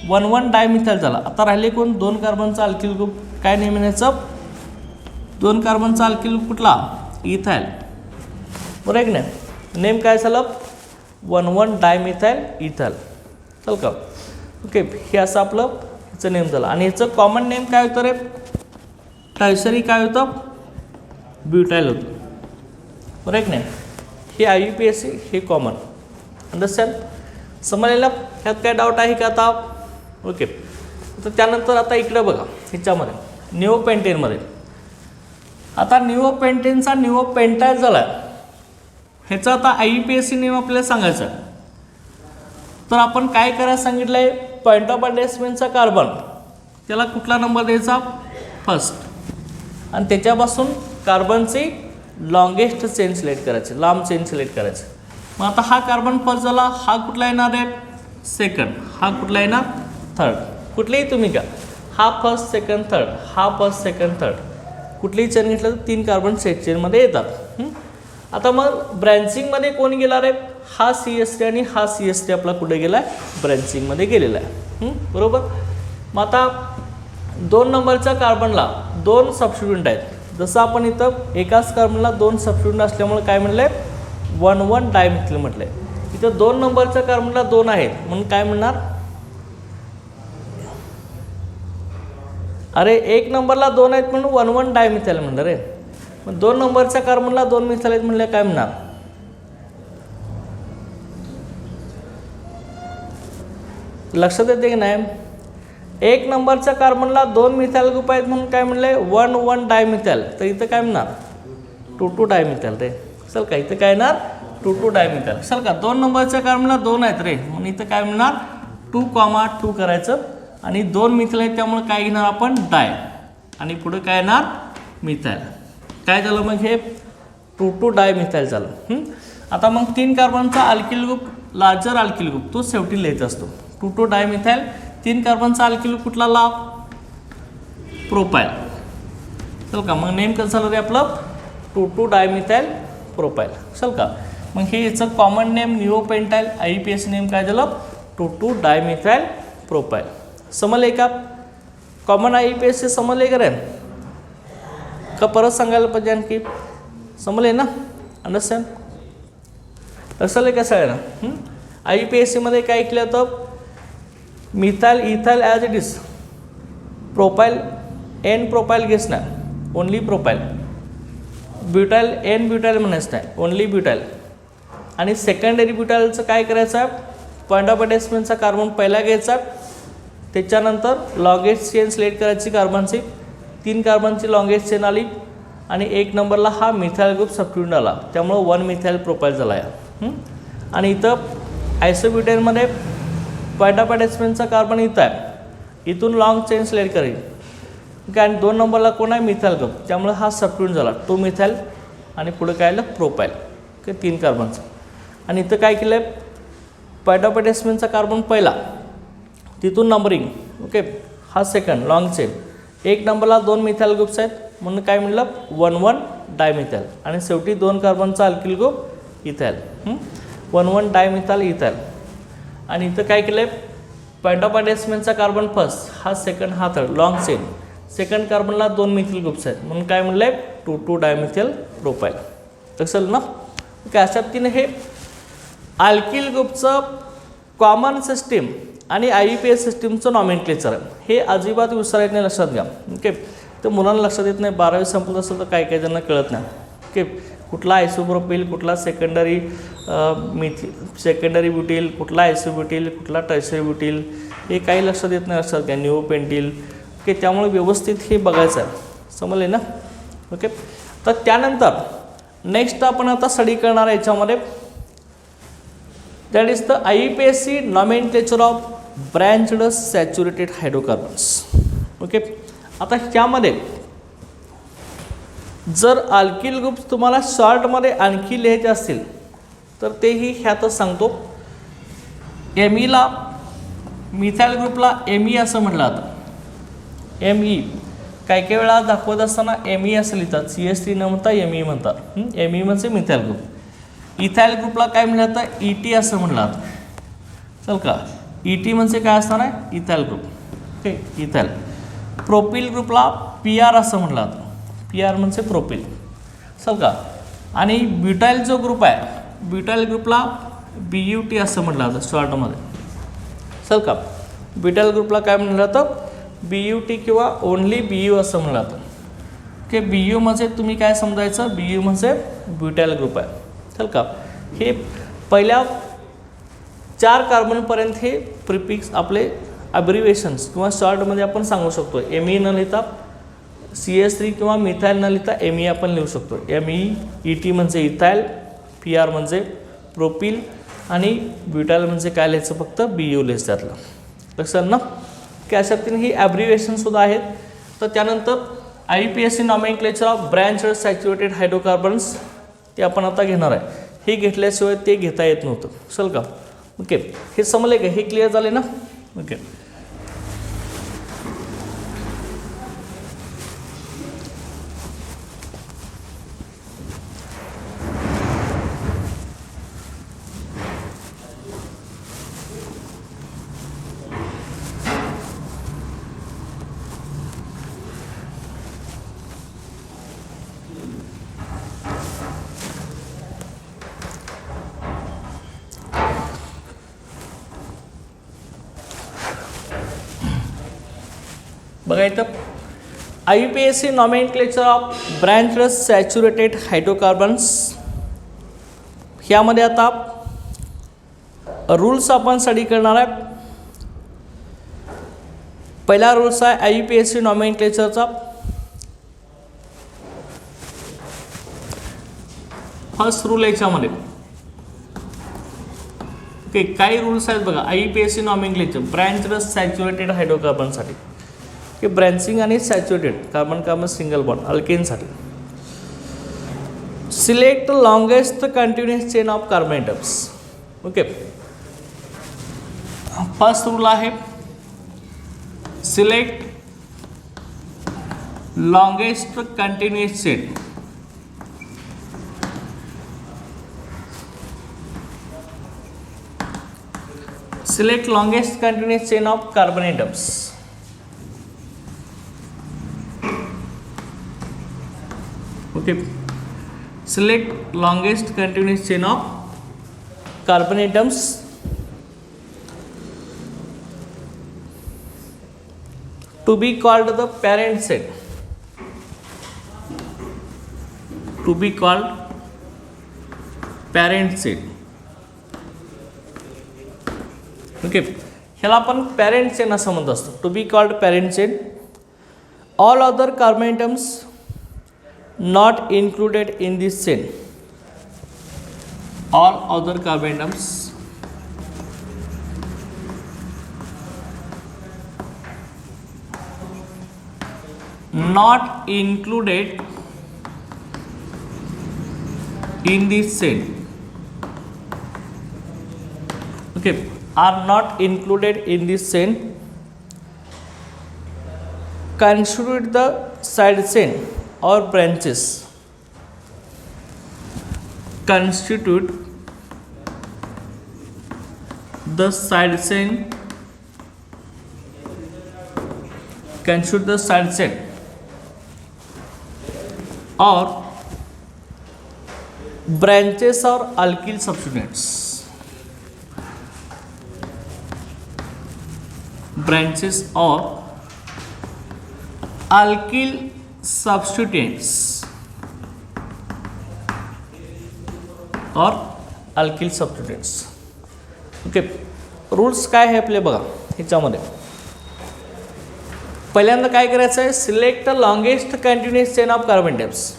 Speaker 1: 1,1 डायमिथाईल झाला. आता राहिले कोण? 2 कार्बनचा अल्किल ग्रुप. काय नेम म्हणायचं? 2 कार्बनचा अल्किल ग्रुप कुठला? इथाईल. बरोबर आहे की नाही? नेम काय झालं? 1,1 डायमिथाईल इथाईल. चल का, ओके, हे असं आपलं ह्याचं नेम झालं. आणि ह्याचं कॉमन नेम काय होतं रे? टर्शियरी काय होतं? ब्युटाईल होतं. बरोबर आहे की नाही? हे IUPAC, हे कॉमन. अंडरस्टँड? समजलेलं? ह्यात काय डाऊट आहे का आता? ओके, तर त्यानंतर आता इकडं बघा, ह्याच्यामध्ये निओपेंटेनमध्ये. आता निओपेंटेनचा निओपेंटाईल झाला, ह्याचा आता IUPAC नेम आपल्याला सांगायचं. तर आपण काय करायला सांगितलं आहे? पॉईंट ऑफ अटॅचमेंटचा कार्बन, त्याला कुठला नंबर द्यायचा? फर्स्ट. आणि त्याच्यापासून कार्बनची लॉंगेस्ट चेन सिलेक्ट करायची, लांब चेन सिलेक्ट करायची. मग आता हा कार्बन फर्स्ट झाला, हा कुठला येणार आहे? सेकंड. हा कुठला येणार? थर्ड. कुठलेही तुम्ही घ्या, हा फर्स्ट सेकंड थर्ड, हा फर्स्ट सेकंड थर्ड. कुठलीही चेन घेतलं तर 3 कार्बन सेट चेनमध्ये येतात. आता मग ब्रँचिंगमध्ये कोण गेला रे? हा CH3 आणि हा CH3 आपला कुठे गेला आहे? ब्रँचिंगमध्ये गेलेला आहे. बरोबर. मग आता 2 नंबरच्या कार्बनला 2 सबस्टिट्यूएंट आहेत. जसं आपण इथं एकाच कार्बनला 2 सबस्टिट्यूएंट असल्यामुळे काय म्हणलं आहे? 1,1 डायमिथिल म्हटलं आहे. इथं 2 नंबरच्या कार्बनला 2 आहेत म्हणून काय म्हणणार? अरे 1 नंबरला 2 आहेत म्हणून 1,1 डायमिथिल म्हणणार रे. मग 2 नंबरच्या कार्बनला 2 मिथाइल आहेत म्हणलं काय म्हणणार? लक्षात येते की नाही? 1 नंबरच्या कार्बनला 2 मिथाइल ग्रुप आहेत म्हणून काय म्हणले? 1,1 डायमिथिल. तर इथं काय म्हणणार? 2,2 डायमिथिल रे. चल का इथं काय येणार? 2,2 डायमिथिल. चल का 2 नंबरच्या कार्बनला 2 आहेत रे म्हणून इथं काय म्हणणार? 2,2 करायचं आणि 2 मिथाइल आहेत त्यामुळे काय घेणार आपण? डाय आणि पुढे काय येणार? मिथाइल. काय झालं मग हे? 2,2 डायमिथाइल झालं. आता मग 3 कार्बनचा alkyl group, larger alkyl group तो शेवटी लिहायचा असतो. 2,2 डायमिथाइल. 3 कार्बनचा अल्किल ग्रुप कुठला लाव? प्रोपाइल. चल का मग नेम कसं झालं रे आपलं? 2,2 डायमिथाइल प्रोपाइल. चल का मग हे याचं कॉमन नेम निओपेंटाइल. IUPAC नेम काय झालं? 2,2 डायमिथाइल प्रोपाइल. समजले का? कॉमन IUPAC समजले का रे? का परत सांगायला पाहिजे आणखी? समजले ना? अंडरस्टँड? असं आहे कसं आहे ना? IUPAC मध्ये काय केलं होतं? Methyl ethyl as it is. Propyl N propyl घेस ना, only propyl. Butyl N butyl म्हणायचं नाही, ओनली ब्युटाइल. आणि सेकंडरी ब्युटाइलचं काय करायचं आहे? पॉईंट ऑफ अटॅचमेंटचा कार्बन पहिला घ्यायचा, त्याच्यानंतर लॉंगेस्ट चेन सिलेक्ट करायची कार्बनची. 3 कार्बनची लॉंगेस्ट चेन आली आणि 1 नंबरला हा मिथाइल ग्रुप सबस्टिट्यूट आला त्यामुळं 1 मिथाइल प्रोपाइल झाला आहे. आणि इथं आयसोब्युटेनमध्ये पॉईंट ऑफ अटॅचमेंटचा कार्बन इथं आहे, इथून लॉंग चेन सिलेक्ट करेल. काय आणि 2 नंबरला कोण आहे? मिथाइल ग्रुप, त्यामुळे हा सबस्टिट्यूट झाला 2 मिथाइल आणि पुढे काय आलं? प्रोपाइल. ओके 3 कार्बनचं. आणि इथं काय केलं आहे? पॉईंट ऑफ अटॅचमेंटचा कार्बन पहिला, तिथून नंबरिंग. ओके हा सेकंड लॉंग चेन. 1 नंबरला 2 मिथाइल ग्रुप्स आहेत म्हणून काय म्हणलं? 1,1 डायमिथाइल. आणि शेवटी 2 कार्बनचा alkyl group ethyl. 1,1 dimethyl ethyl. आणि इथं काय केलं आहे? पॉईंट ऑफ अटॅचमेंटचा कार्बन फर्स्ट, हा सेकंड, हा थर्ड, लॉंग चेन. सेकंड कार्बनला 2 मिथाइल ग्रुप्स आहेत म्हणून काय म्हणलं आहे? 2,2 डायमिथाइल प्रोपाइल. असेल ना? ओके अशा पद्धतीने हे अल्किल ग्रुपचं कॉमन सिस्टीम आणि IUPAC सिस्टीमचं नॉमेनक्लेचर आहे. हे अजिबात विसरायचं नाही, लक्षात घ्या. ओके तर मुलांना लक्षात येत नाही, 12वी संपत असेल तर काही काही जणांना कळत नाही. ओके कुठला आयसोप्रोपिल, कुठला सेकंडरी सेकंडरी ब्युटील, कुठला आयसोब्युटील, कुठला टर्शरी ब्युटील, हे काही लक्षात येत नाही, लक्षात घ्या. निओपेंटील. ओके त्यामुळे व्यवस्थित हे बघायचं आहे. समजले ना? ओके तर त्यानंतर नेक्स्ट आपण आता स्टडी करणार आहे याच्यामध्ये, that is the IUPAC nomenclature of branched saturated hydrocarbons. Okay आता ह्यामध्ये जर अल्किल ग्रुप तुम्हाला शॉर्टमध्ये आणखी लिहायचे असतील तर तेही ह्यातच सांगतो. MEला मिथाइल ग्रुपला ME असं म्हटलं जातं. ME काही काही वेळा दाखवत असताना ME असं लिहितात, CH3 न म्हणता ME म्हणतात. ME म्हणजे मिथाइल ग्रुप. इथाइल ग्रुपला काय म्हटलं जातं? ET असं म्हटलं जातं. चल का ET म्हणजे काय असणार आहे? Ethyl group. Okay ethyl. Propyl ग्रुपला PR असं म्हटलं जातं. PR म्हणजे प्रोपिल. चल का आणि ब्युटाइल जो ग्रुप आहे, ब्युटाइल ग्रुपला BUT असं म्हटलं जातं शॉर्टमध्ये. चल का ब्युटाइल ग्रुपला काय म्हटलं जातं? BUT किंवा ओनली BU असं म्हटलं जातं. ओके BU म्हणजे तुम्ही काय समजायचं? BU म्हणजे ब्युटाइल ग्रुप आहे. चल का हे पहिल्या 4 कार्बनपर्यंत हे प्रिफिक्स आपले अब्रिवेशन्स किंवा शॉर्टमध्ये आपण सांगू शकतो. ME न लिहिता CH3 किंवा मिथाइल न लिहिता ME आपण लिहू शकतो. ME. ET म्हणजे इथाइल, PR म्हणजे प्रोपिल आणि ब्युटाइल म्हणजे काय लिहायचं? फक्त BU लिहायचं त्यातलं. लक्षात ना? की अशा पद्धतीने ही ॲब्रिवेशनसुद्धा आहेत. तर त्यानंतर IUPAC nomenclature of branched saturated hydrocarbons ते आपण आता घेणार आहे. हे घेतल्याशिवाय ते घेता येत नव्हतं. चल का ओके हे समजले का? हे क्लिअर झाले ना? ओके बघा इथं IUPAC nomenclature of branched saturated hydrocarbons, ह्यामध्ये आता रूल्स आपण स्टडी करणार आहे. पहिला रूल्स आहे IUPAC नॉमेनक्लेचरचा. फर्स्ट रूल याच्यामध्ये ओके काही रूल्स आहेत बघा IUPAC नॉमेनक्लेचर ब्रँच्ड सॅच्युरेटेड हायड्रोकार्बनसाठी, की ब्रँचिंग आणि saturated carbon carbon single bond अल्केनसाठी. Select longest continuous chain of carbon atoms. Okay first rule आहे select longest continuous chain. Select longest continuous chain of carbon atoms. Okay. Select longest continuous chain of carbon atoms. To be called the parent chain. To be called parent chain. Okay ह्याला आपण parent chain असं म्हणत असतो. To be called parent chain. All other carbon atoms not included in this chain. All other carbon atoms not included in this chain. Okay are not included in this chain constitute the side chain or branches. Constitute the side chain. Constitute the side chain or branches or alkyl substituents. Branches or alkyl substituents or alkyl substituents. Okay rules काय आहे आपले बघा ह्याच्यामध्ये. पहिल्यांदा काय करायचं आहे select longest continuous chain of carbon atoms.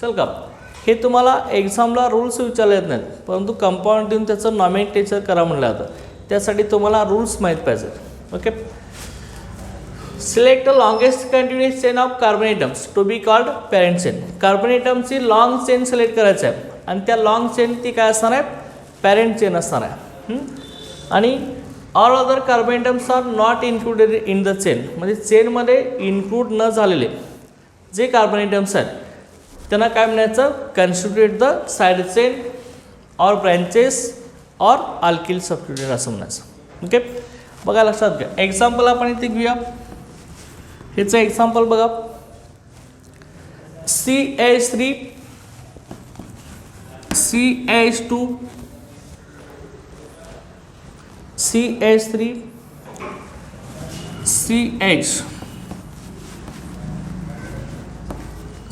Speaker 1: चल का हे तुम्हाला एक्झामला रूल्स विचारले येत नाहीत, परंतु कंपाऊंड देऊन त्याचं नॉमेनक्लेचर करा म्हणलं जातं. त्यासाठी तुम्हाला रूल्स माहीत पाहिजेत. Okay select longest continuous chain of carbon atoms to be called parent chain. Carbon ॲटमची लॉंग चेन सिलेक्ट करायचं आहे आणि त्या लॉंग चेन ती काय असणार आहे पॅरेंट चेन असणार आहे. आणि all other carbon atoms are not included in the chain, म्हणजे चेनमध्ये इन्क्लूड न झालेले जे कार्बन ॲटम्स आहेत त्यांना काय म्हणायचं constitute the side chain or branches or alkyl substitute असं म्हणायचं. ओके बघा लक्षात घ्या. एक्झाम्पल आपण इथे घेऊया. ह्याचं एक्झाम्पल बघा CH3 CH2 CH3 CH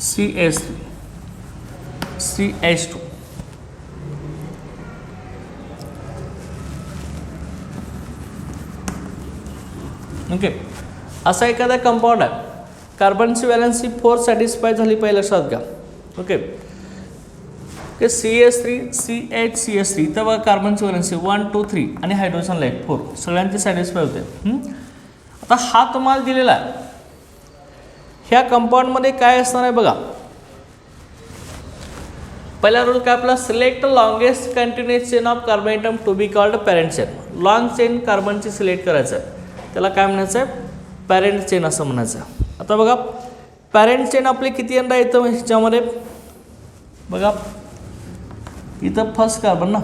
Speaker 1: CH3 CH2. Okay असा एखादा कंपाऊंड आहे कार्बनची व्हॅलन्सी 4 सॅटिस्फाय झाली पाहिजे लक्षात घ्या. ओके CH3 CH CH3 तर बघा कार्बनची व्हॅलन्सी 1 2 3 आणि हायड्रोजन लाईक 4 सगळ्यांचे सॅटिस्फाय होते. आता हा तुम्हाला दिलेला आहे. ह्या कंपाऊंडमध्ये काय असणार आहे बघा. पहिला रूल काय आपला select longest continuous chain of carbon atom to be called parent chain. Long chain कार्बनची सिलेक्ट करायचं आहे त्याला काय म्हणायचं आहे पॅरेंट चेन असं म्हणायचं आहे. आता बघा पॅरेंट चेन आपले किती यंदा येतं ह्याच्यामध्ये बघा इथं फर्स्ट कार्बन ना,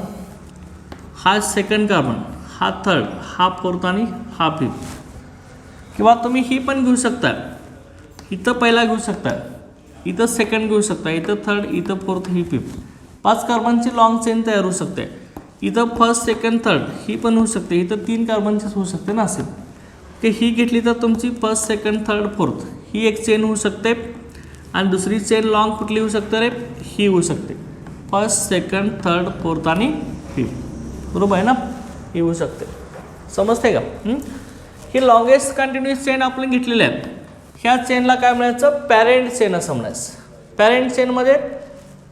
Speaker 1: हा सेकंड कार्बन, हा थर्ड, हा फोर्थ आणि हा फिफ्थ. किंवा तुम्ही ही पण घेऊ शकता. इथं पहिला घेऊ शकता, इथं सेकंड घेऊ शकता, इथं थर्ड, इथं फोर्थ, ही फिफ्थ. 5 कार्बनची लॉंग चेन तयार होऊ शकते. इथं फर्स्ट सेकंड थर्ड ही पण होऊ शकते. इथं 3 कार्बनचीच होऊ शकते ना असेल. की ही घेतली तर तुमची फर्स्ट सेकंड थर्ड फोर्थ ही एक चेन होऊ शकते आणि दुसरी चेन लॉंग कुठली होऊ शकते रे, ही होऊ शकते फर्स्ट सेकंड थर्ड फोर्थ आणि फिफ्थ, बरोबर आहे ना, ही होऊ शकते. समजते का? ही लॉंगेस्ट कंटिन्युअस चेन आपण घेतलेली आहे. ह्या चेनला काय म्हणायचं, पॅरेंट चेन असं म्हणायचं. पॅरेंट चेनमध्ये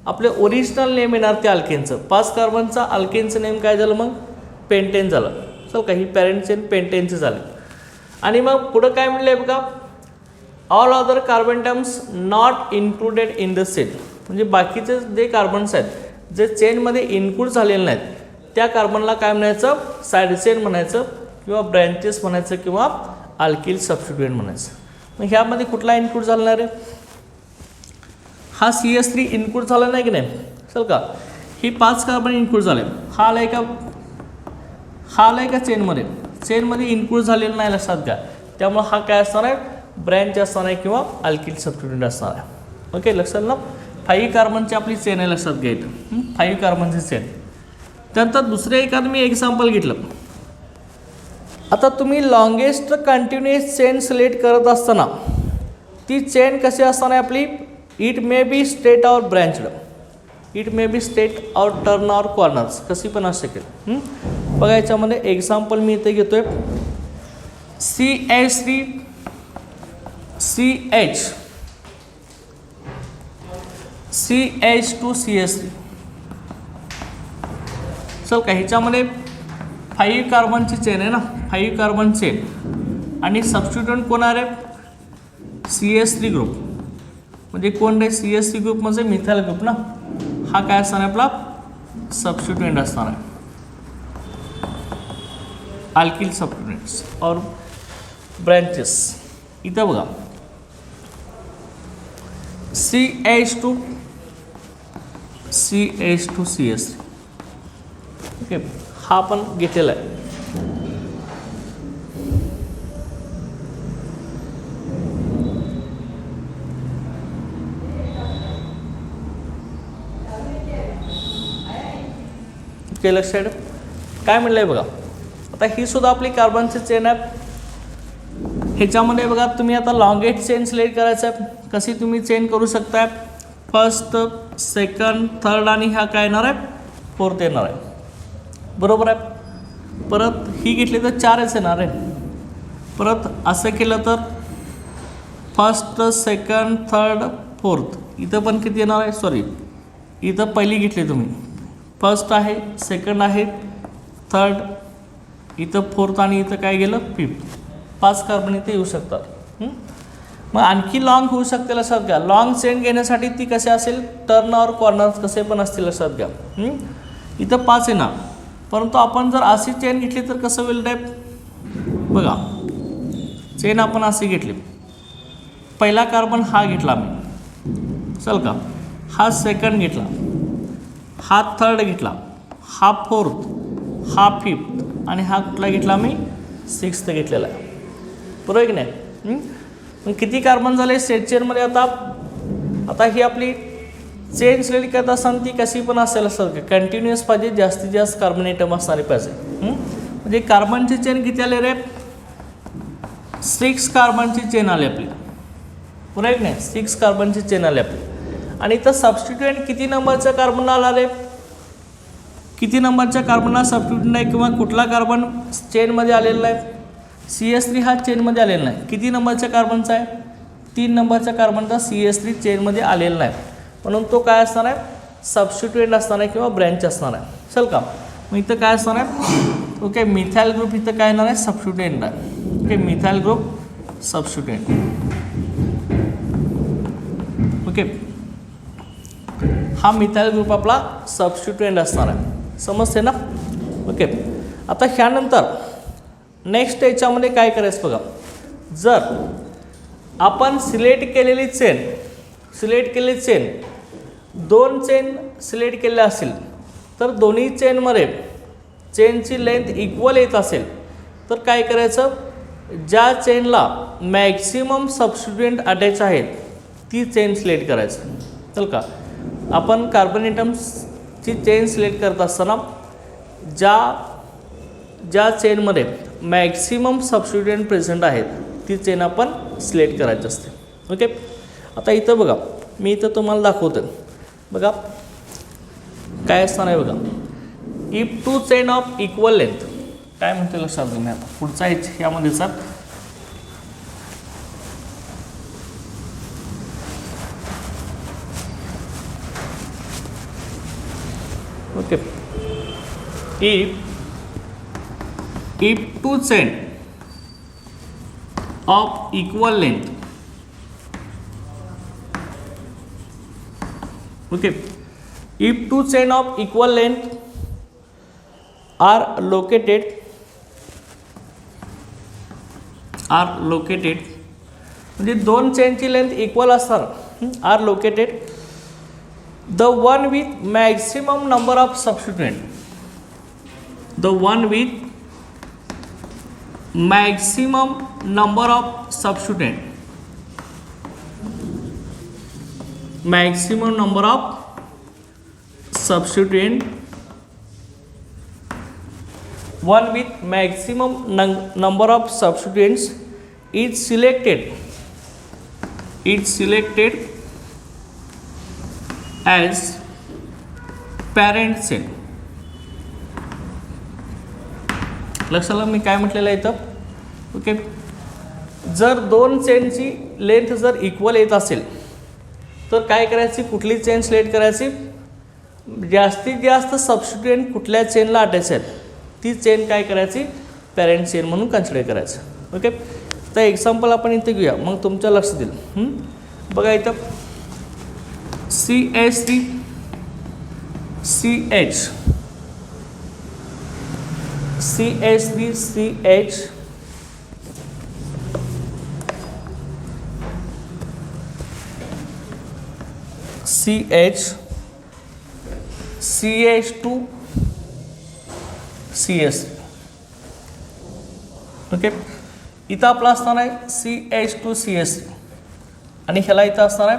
Speaker 1: आपले ओरिजिनल नेम येणार ते अल्केनचं. 5 कार्बनचा अल्केनचं नेम काय झालं मग, पेंटेन झालं. चल का, ही पॅरेंट चेन पेंटेनचं झालं. आणि मग पुढं काय म्हणलं आहे बघा, all other carbon terms not included in the chain. म्हणजे बाकीचे जे कार्बन्स आहेत जे चेनमध्ये इन्क्लूड झालेले नाहीत त्या कार्बनला काय म्हणायचं, साईड चेन म्हणायचं किंवा ब्रँचेस म्हणायचं किंवा अल्किल सबस्टिट्यूएंट म्हणायचं. मग ह्यामध्ये कुठला इन्क्लूड झाला आहे रे, हा CS3 इन्क्लूड झाला नाही की नाही. चल का, ही 5 कार्बन इन्क्लूड झाले. हा आलाय का, हा आलाय का चेनमध्ये, चेनमध्ये इन्क्लूड झालेलं नाही लक्षात घ्या. त्यामुळे हा काय असणार आहे, ब्रँच असणार आहे किंवा अल्किल सबस्टिट्यूएंट असणार आहे. ओके, लक्षात ना. 5 कार्बनची आपली चेन आहे लक्षात घ्यायचं, 5 कार्बनची चेन. त्यानंतर दुसरे एखादं मी एक्झाम्पल घेतलं. आता तुम्ही लॉंगेस्ट कंटिन्युअस चेन सिलेक्ट करत असताना ती चेन कशी असणार आहे आपली, इट मे बी स्ट्रेट और branched, it may be straight और टर्न और कॉर्नर्स, कशी पण असू शकेल. बघा याच्यामध्ये एक्झाम्पल मी इथे घेतोय, CH3 CH CH2 CH3. चल का, ह्याच्यामध्ये 5 कार्बनची चेन आहे ना, 5 कार्बन चेन आणि सबस्टिट्यूएंट कोण आहे, CH3 ग्रुप. म्हणजे कोण रे, CH3 ग्रुप म्हणजे मिथाइल ग्रुप ना. हा काय असणार आहे आपला सबस्टिट्यूएंट असणार आहे, अल्किल सबस्टिट्यूएंट्स और ब्रँचेस. इथं बघा CH2 CH3. ओके, हा पण घेतलेला आहे. ओके, लक्षात काय म्हणलं आहे बघा. आता ही सुद्धा आपली कार्बनची चेन आहे. ह्याच्यामध्ये बघा तुम्ही आता लॉंगेस्ट चेन सिलेक्ट करायचं आहे. कशी तुम्ही चेन करू शकताय, फर्स्ट सेकंड थर्ड आणि ह्या काय येणार आहे, फोर्थ येणार आहे, बरोबर आहे. परत ही घेतली तर 4च येणार आहे. परत असं केलं तर फर्स्ट सेकंड थर्ड फोर्थ, इथं पण किती येणार आहे, सॉरी इथं पहिली घेतली तुम्ही, फर्स्ट आहे, सेकंड आहे, थर्ड, इथं फोर्थ आणि इथं काय गेलं फिफ्थ. 5 कार्बन इथे येऊ शकतात. मग आणखी लॉंग होऊ शकते लक्षात घ्या. लॉंग चेन घेण्यासाठी ती कसे असेल, टर्न और कॉर्नर्स कसे पण असतील लक्षात घ्या. इथं 5 येणार, परंतु आपण जर अशी चेन घेतली तर कसं होईल टाईप, बघा चेन आपण अशी घेतली, पहिला कार्बन हा घेतला मी, चल का, हा सेकंड घेतला, हा थर्ड घेतला, हा फोर्थ, हा फिफ्थ आणि हा कुठला घेतला मी, 6th घेतलेला आहे, बरोबर आहे की नाही. मग किती कार्बन झाले स्ट्रेट चेनमध्ये. आता ही आपली चेन सिलेक्ट करत असताना ती कशी पण असेल असं कंटिन्युअस पाहिजे, जास्तीत जास्त कार्बन आयटम असणारे पाहिजे. म्हणजे कार्बनची चेन किती आले रे, 6 कार्बनची चेन आली आपली, बरोबर आहे की नाही. 6 कार्बनची चेन आली आपली. आणि इथं सबस्टिट्यूएंट किती नंबरच्या कार्बनला आला रे, किती नंबरच्या कार्बनला सबस्टिट्यूएंट आहे किंवा कुठला कार्बन चेनमध्ये आलेला आहे, CH3 हा चेनमध्ये आलेला नाही. किती नंबरच्या कार्बनचा आहे, 3 नंबरच्या कार्बनचा CH3 चेनमध्ये आलेला नाही, म्हणून तो काय असणार आहे, सबस्टिट्यूएंट असणार आहे किंवा ब्रँच असणार आहे. चल का, मग इथं काय असणार आहे, ओके मिथाइल ग्रुप इथं काय येणार आहे, सबस्टिट्यूएंट आहे. Okay, methyl group substituent. Okay, हा मिथाइल ग्रुप आपला सबस्टिट्यूएंट असणार आहे, समजते ना. ओके, आता ह्यानंतर नेक्स्ट याच्यामध्ये काय करायचं बघा. जर आपण सिलेक्ट केलेली चेन 2 चेन सिलेक्ट केल्या असेल तर दोन्ही चेनमध्ये चेनची लेंथ इक्वल येत असेल तर काय करायचं, ज्या चेनला मॅक्सिमम सबस्टिट्यूएंट अटॅच आहेत ती चेन सिलेक्ट करायचं. चल का, आपण कार्बन ॲटम्सची चेन सिलेक्ट करत असताना ज्या चेनमध्ये मॅक्सिमम सबस्टिट्यूएंट प्रेझेंट आहेत ती चेन आपण सिलेक्ट करायची असते. ओके. आता इथं बघा, मी इथं तुम्हाला दाखवतो. बघा काय असणार आहे बघा, if two chain of equal length, काय म्हणते लक्षात तुम्ही. आता पुढचा यामध्येचा okay, if two chain of equal length, okay, if two chain of equal length are located म्हणजे दोन चेनची लेंथ इक्वल असणार, are located, the one with maximum number of substituent, the one with maximum number of substituent, maximum number of substituent, one with maximum number of substituents is selected as parent chain. लक्षाला मी काय म्हटलेलं आहे इथं. Okay, जर दोन चेनची length जर equal येत असेल तर काय करायची, कुठली चेन सिलेक्ट करायची, जास्तीत जास्त सबस्टिट्यूएंट कुठल्या चेनला अटॅच आहेत ती चेन काय करायची, पॅरेंट चेन म्हणून कन्सिडर करायचं. ओके. तर एक्झाम्पल आपण इथे घेऊया, मग तुमच्या लक्षात येईल. बघा इथं CH3 CH CH3 CH CH CH2 CS. Okay, इथं आपला असणार आहे CH2 CS आणि ह्याला इथं असणार आहे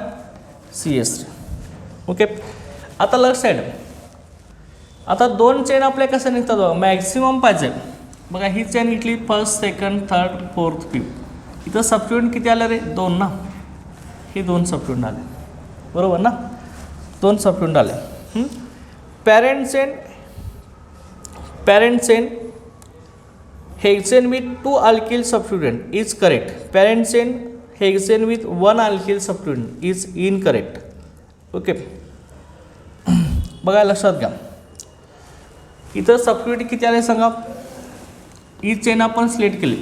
Speaker 1: CS3. ओके. आता लेफ्ट साईड, आता दोन चेन आपल्या कसं निघतात बघा, मॅक्सिमम पाहिजे. बघा ही चेन घेतली, first second third fourth fifth, इथं सबस्टिट्यूएंट किती आले रे, दोन ना, हे दोन सबस्टिट्यूएंट आले, बरोबर ना, दोन सबस्टिट्यूएंट आले. Parent chain hexane with two alkyl substituent is correct, parent chain hexane with one alkyl substituent is incorrect. Okay. बघा लक्षात घ्या, इथं सबस्टिट्यूएंट किती आले सांगा. ही चेन आपण सिलेक्ट केली,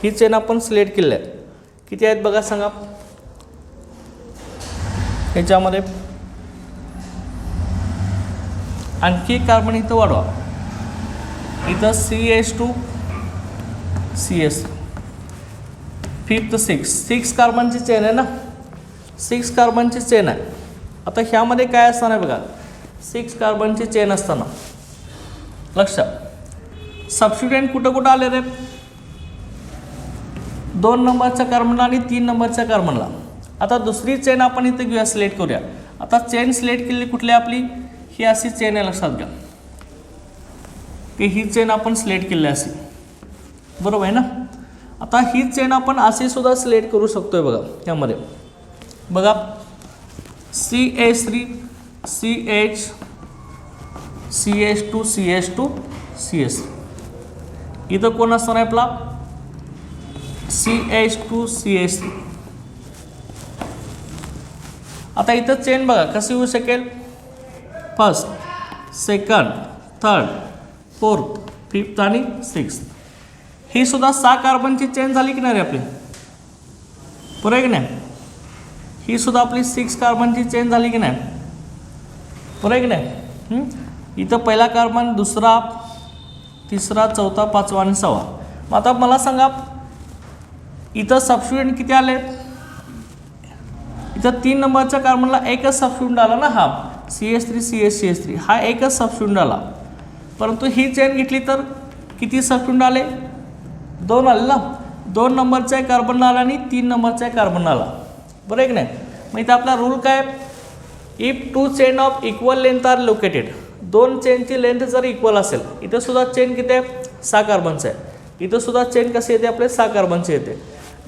Speaker 1: ही चेन आपण सिलेक्ट केली आहे, किती आहेत बघा सांगा. ह्याच्यामध्ये आणखी एक कार्बन इथं वाढवा, इथं CH2 CS, फिफ्थ सिक्स कार्बनची चेन आहे ना, 6 कार्बनची चेन आहे. आता ह्यामध्ये काय असणार आहे बघा, 6 कार्बनची चेन असताना लक्षात सबस्टिट्यूएंट कुठं कुठं आले रे, 2 नंबरच्या कार्बनला आणि 3 नंबरच्या कार्बनला. आता दुसरी चेन आपण इथे घेऊया, सिलेक्ट करूया. आता चेन सिलेक्ट केलेली कुठली आपली, ही अशी चेन आहे, लक्षात घ्या की ही चेन आपण सिलेक्ट केली अशी, बरोबर आहे ना. आता ही चेन आपण अशी सुद्धा सिलेक्ट करू शकतोय बघा. त्यामध्ये बघा CH3 CH CH2 CH2 CS, इथं कोण असणार आहे आपला CH2 CS3. आता इथं चेन बघा कशी होऊ शकेल, first second third fourth fifth आणि सिक्स्थ. ही सुद्धा 6 कार्बनची चेन झाली की नाही रे आपली, बरोबर आहे की नाही. ही सुद्धा आपली 6 कार्बनची चेन झाली की नाही, बरोबर आहे की नाही. इथं पहिला कार्बन, दुसरा, तिसरा, चौथा, पाचवा आणि 6वा. मग आता मला सांगा इथं सबस्टिट्यूएंट किती आले, इथं 3 नंबरच्या कार्बनला एकच सबस्टिट्यूएंट आला ना, हा CH3 CH3 हा एकच सबस्टिट्यूएंट आला. परंतु ही चेन घेतली तर किती सबस्टिट्यूएंट आले, 2 आले ना, 2 नंबरच्या कार्बनला आला आणि 3 नंबरच्या कार्बनला आला, बरोबर आहे की नाही. मग इथं आपला रूल काय, if two chain of equal length are located, दोन चेनची लेंथ जर इक्वल असेल, इथं सुद्धा चेन किती आहे 6 कार्बनचं आहे, इथं सुद्धा चेन कशी येते आपले 6 कार्बनची येते.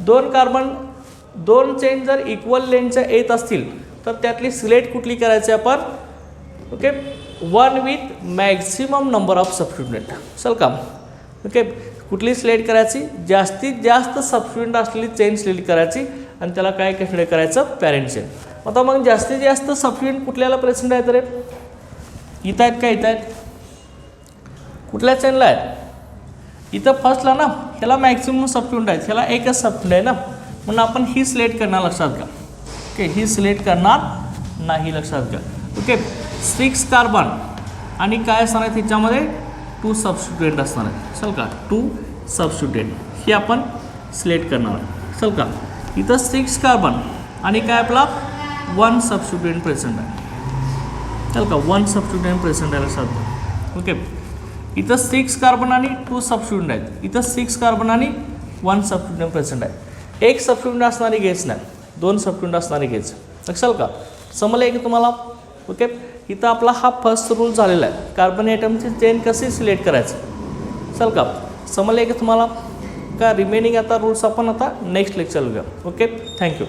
Speaker 1: 2 चेन जर इक्वल लेंथच्या येत असतील तर त्यातली सिलेक्ट कुठली करायची आपण, okay, 1 with maximum number of substituent. चल का, ओके, कुठली सिलेक्ट करायची, जास्तीत जास्त सबस्टिट्यूएंट असलेली चेन सिलेक्ट करायची आणि त्याला काय कन्सिडर करायचं, पॅरेंट चेन. आता मग जास्तीत जास्त सबस्टिट्यूएंट कुठल्याला प्रेझेंट आहेत रे, इथं आहेत का, इथं आहेत, कुठल्या चेनला आहेत, इथं फर्स्टला ना, ह्याला मॅक्झिमम सबस्टिट्यूएंट आहेत, ह्याला एकच सबस्टिट्यूएंट आहे ना, म्हणून आपण ही सिलेक्ट करणार, लक्षात घ्या. ओके, ही सिलेक्ट करणार नाही, लक्षात घ्या. ओके, 6 कार्बन आणि काय असणार आहे त्याच्यामध्ये, 2 सबस्टिट्यूएंट असणार आहेत. चल का, 2 सबस्टिट्यूएंट ही आपण सिलेक्ट करणार आहे. चल का, इथं 6 कार्बन आणि काय आपला 1 सबस्टिट्यूएंट प्रेझेंट आहे. चल का, 1 सबस्टिट्यूएंट प्रेझेंट आहे, लक्षात घ्या. ओके, इथं 6 कार्बन आणि 2 सबस्टिट्यूएंट आहेत, इथं 6 कार्बन आणि 1 सबस्टिट्यूएंट प्रेझेंट आहे. एक सबस्टिट्यूएंट असणारी घ्यायचं नाही, 2 सबस्टिट्यूएंट असणारी घ्यायचं. लक्षात का, समजलं की तुम्हाला. ओके, इथं आपला हा फर्स्ट रूल झालेला आहे, कार्बन ॲटमची चेन कशी सिलेक्ट करायचं. चल का, समजलं की तुम्हाला. का रिमेनिंग आता रूल्स आपण आता नेक्स्ट लेक्चर घेऊया. Okay, thank you.